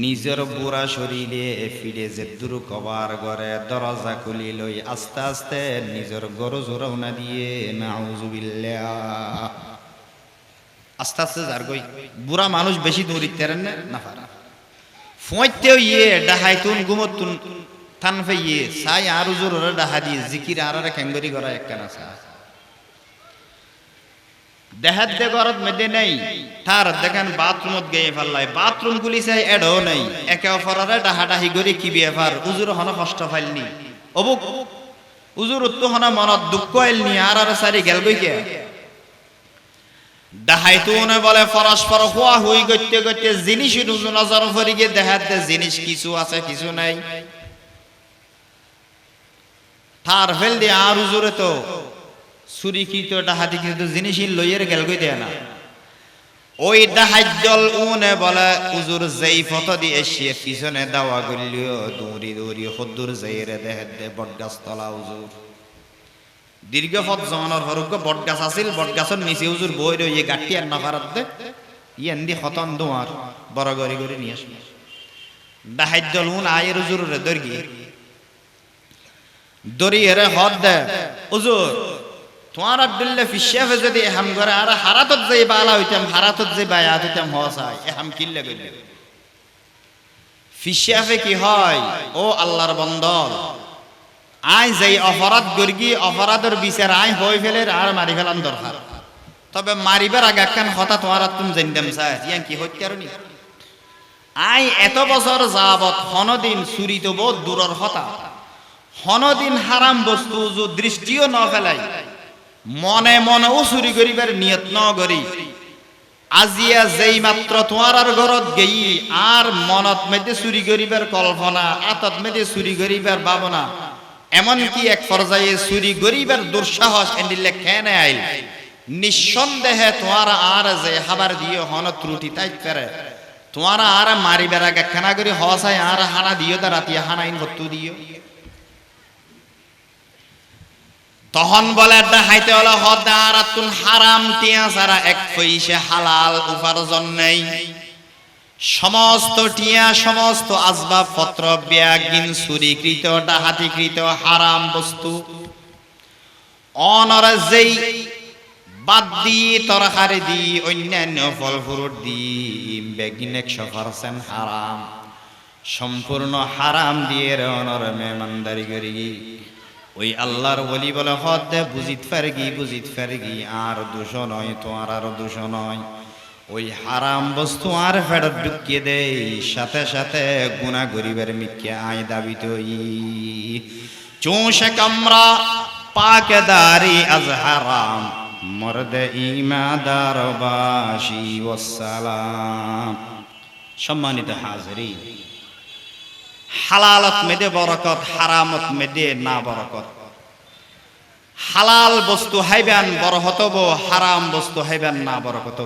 নিজের বুড়া শরীরে ফিরে যে দূর কবার ঘরে দরজা খুলি লই আস্তে আস্তে নিজের গরু জোরাউনা দিয়ে নাউজুবিল্লাহ আস্তে আস্তে যার গই বুড়া মানুষ বেশি দৌড়িতে না পারা ফোঁতেও ডাহাইতুন গুমতুন থান ফেইয়ে সাই আর জোর ডাহা দিয়ে জিকির আর ক্যাঙ্গরি করা একখানা সা দেহাত দে গরত মেদে নেই তার দেখেন বাথরুমত গিয়ে ফেললাই বাথরুম গুলি চাই এডও নেই একে অপরারে ডাহাডাহি করে কি বিয়ে ফার উজুর হন কষ্ট ফাইলনি অবুক উজুর উত্তহনা মনত দুঃখ এল নি আর সারি গেল গইকে ডাহাইতুনে বলে পরস্পর হওয়া হই গইতে গইতে জিনিস নজর ফরি গিয়ে দেখাতে জিনিস কিছু আছে কিছু নাই তার ফেল দিয়ে আর উজুরে তো চুরি কি তো ডাহাতি কি তো জিনিসই লইয়ের গেল গই দেয় না ওই ডাহাইদল উনে বলে উজুর যেই ফত দিয়ে এসে পিছনে দাওয়া গলিও দৌড়ি দৌড়ি হদ্দুর যাইরে দেহে দে বটগাছ তলা উজুর দীর্ঘ পথ জমানোর হরুক বটগাছ আছিল বটগাছের নিচে উজুর বই রয়ে গাঠি আর নফারত দে ইয়েন্দি হতন দোয়ার বড় গড়ি গড়ি নিয়ে আসবে ডাহাইদল উন আয়ের উজুরে দর্গি দড়ি হেরে হদ দে উজুর তোমার আব্দুল্লাহ ফিশাফে যদি এহাম করে আর হারাতত যাই বালা হইতাম হারাতত যাই বায়াত হইতাম হসাই এহাম কিল্লে গইলে ফিশাফে কি হয় ও আল্লাহর বন্দর আই যাই অপরাধ গর্গি অপরাধের বিচার আই হই ফেলে আর মারি ফেলান দরকার তবে মারিবার আগে একখান কথা তোমার তুমি জানতাম চাই ইয়ান কি হত্যারনি আই এত বছর যাবত হনদিন চুরি তো বহুত দূরের কথা হনদিন হারাম বস্তু দৃষ্টিও ন ফেলাই মনে মনেও চুরি করিবার নিয়ত ন করি আজিয়া যেই মাত্র তোমার আর ঘরত গেই আর মনত মেদে চুরি করিবার কল্পনা আতত মেদে চুরি করিবার ভাবনা এমনকি এক পর্যায়ে চুরি করিবার দুঃসাহস এন্ডিলে কেনে আইল নিঃসন্দেহে তোমার আর যে খাবার দিয়ে হন ত্রুটি তাই পেরে তোমার আর মারিবার আগে খানা করি হসাই আর হানা দিও তা রাতিয়া হানাইন ভত্তু দিও তখন বলে দেখাইতে হলো হদারাতুন হারাম টিয়া ছাড়া এক পয়সা হালাল উপার্জন নেই সমস্ত টিয়া সমস্ত আসবাব পত্র ব্যাগিন চুরিকৃত ডাহাতিকৃত হারাম বস্তু অনর যেই বাদ দি তরকারি দি অন্যান্য ফল ফ্রুট দি ব্যাগিন 100% হারাম সম্পূর্ণ হারাম দিয়ে অনর মেহমানদারি করি ওই আল্লাহর ওলি বলে হদে বুঝিত ফারগি আর দূষণ নয় তোমার আর দূষণ নয় ওই হারাম বস্তু আর ফেরত ঢুকিয়ে দেই সাথে সাথে গুনাহ গরিবের মিকে আয় দাবি তৈ চোষে কামরা পাকেদারি আজ হারাম মর্দে ইমাদার বাসি ওয়াসসালাম সম্মানিত হাজিরিন হালালত মেদে বরকত হারামত মেদে না বরকত হালাল বস্তু হাইবেন বড় হতব হারাম বস্তু হাইবেন না বরকত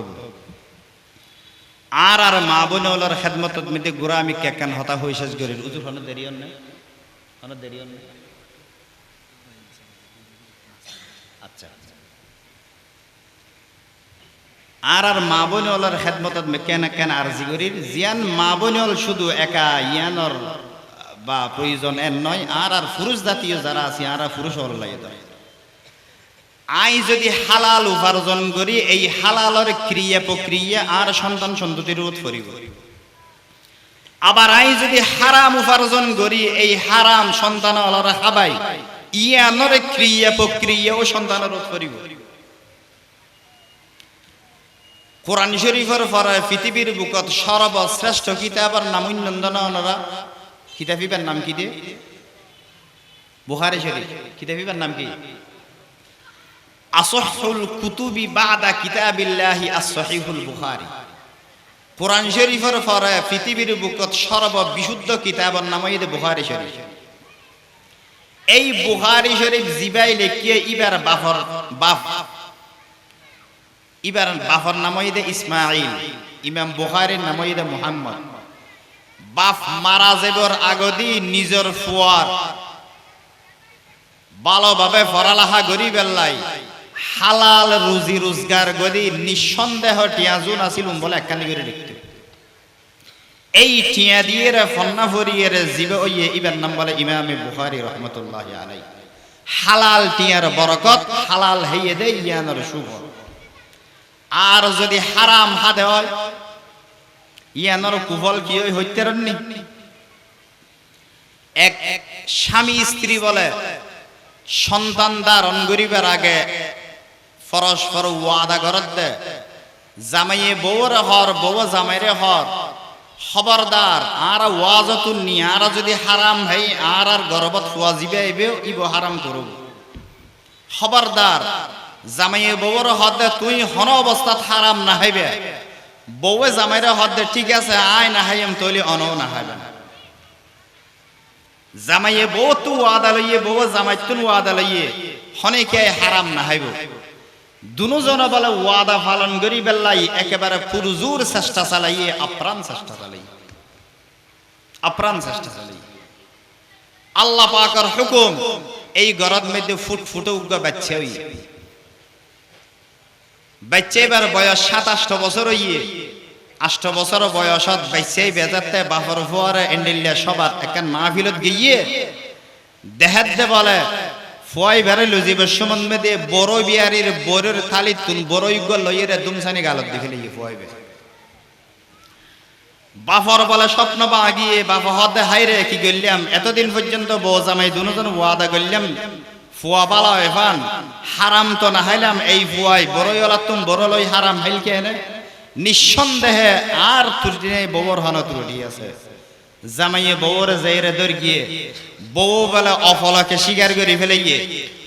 আর আর মা বোনর খেদমতত মেদে গোরামি কেন হতা হই শেষ করিল উজুর হন দেরিয়ন না আচ্ছা আর আর মা বোনর খেদমতত কেন আরজি করিল জিয়ান মা বোনল শুধু একা ইয়ানর বা প্রয়োজন এর নয় আর আর পুরুষ জাতীয় যারা আছে আর পুরুষ হল লাগে আই যদি হালাল উপার্জন করি এই হালালের ক্রিয়া প্রক্রিয়া আর সন্তান সন্ততির রোধ করিব আবার আই যদি হারাম উপার্জন করি এই হারাম সন্তান অলরা খাবাই ইয়ানর ক্রিয়া প্রক্রিয়া ও সন্তান রোধ করিব কোরআন শরীফের পরে পৃথিবীর বুকত সর্বশ্রেষ্ঠ কিতাবের নাম উন্নন্দনরা কিতাবিবার নাম কি দিয়ে বুখারী শরীফ কিতাবিবার নাম কি আসহুল কুতুবি বাদা কিতাবিল্লাহি as-সহিহুল বুখারী কোরআন শরীফের পরে পৃথিবীর বুকত সর্ববিশুদ্ধ কিতাবের নাম হইছে বুখারী শরীফ এই বুখারী শরীফ জিবাই লেখিয়ে ইবার বাফর নাম হইছে ইসমাঈল ইমাম বুখারীর নাম হইছে মুহাম্মদ বাপ মারা যাবার আগদি নিজের ফুয়ার ভালোভাবে পড়ালেখা করি বেল্লাই হালাল রুজি রোজগার করি নিঃসন্দেহ টিয়াজুন আছিল বলে একখানি করে লিখতে এই টিয়া দিয়ে ফন্না ফরিয়ে জীবে ওইয়ে ইবার নাম বলে ইমামে বুখারী রহমতুল্লাহি আলাইহি হালাল টিয়ার বরকত হালাল হইয়ে দেয় ইয়ানোর শুভ আর যদি হারাম হাতে হয় ইয়ানোর কুফল কি ওই হইতেরনি এক স্বামী স্ত্রী বলে সন্তান ধারণ করিবার আগে পরস্পর ওয়াদা করত দে জামাইয়ে বউরে হর বউ জামাইরে হর খবরদার আর ওয়াজতুন নি আর যদি হারাম ভাই আর গরবত ফুয়া জিবে আইবে ইব হারাম করব খবরদার জামাইয়ে বউর হদে তুই হন অবস্থাত হারাম না হইবে বউয়ে জামাইরে হদে ঠিক আছে আয় না হাইম তলি অনও না হইবে জামাইয়ে বউ তু ওয়াদা লইয়ে বউ জামাই তুন ওয়াদা লইয়ে হনে কে হারাম না হইব দুজন বলে ওয়াদা পালন করি বেল্লাই একেবারে পুরজুর চেষ্টা চালাইয়ে আপ্রাণ চেষ্টা চালাই আল্লাহ পাকের হুকুম এই গরদ মধ্যে ফুটফুটে উগা বাচ্চা হই বাচ্চা এবার বয়স 27 বছর হইয়ে 8 বছর বয়সত বাচ্চাই বেজাতে বাপর ফুয়ারে এন্ডিল্লা সবার একখান মাহফিলত গিয়ে দেহাত দে বলে ফুয়াই বেড়ে লজিবের সম্বন্ধে দিয়ে বড় বিয়ারির বরের থালি তুন বড় ইগ লইয়ের দুমসানি গালত দেখে লিয়ে ফুয়াই বে বাফর বলে স্বপ্ন বা গিয়ে বাফা হদে হাইরে কি গেলাম এতদিন পর্যন্ত বউ জামাই দুজন ওয়াদা করলাম ফুয়া বালা এফান হারাম তো না হাইলাম এই ফুয়াই বড়ই ওলা তুম বড় লই হারাম হাইল কে এনে নিঃসন্দেহে আর ত্রুটি নেই বউর হন ত্রুটি আছে জামাইয়ে বউরে যাইরে দর গিয়ে বউ বলে অফলকে স্বীকার করে ফেলে গিয়ে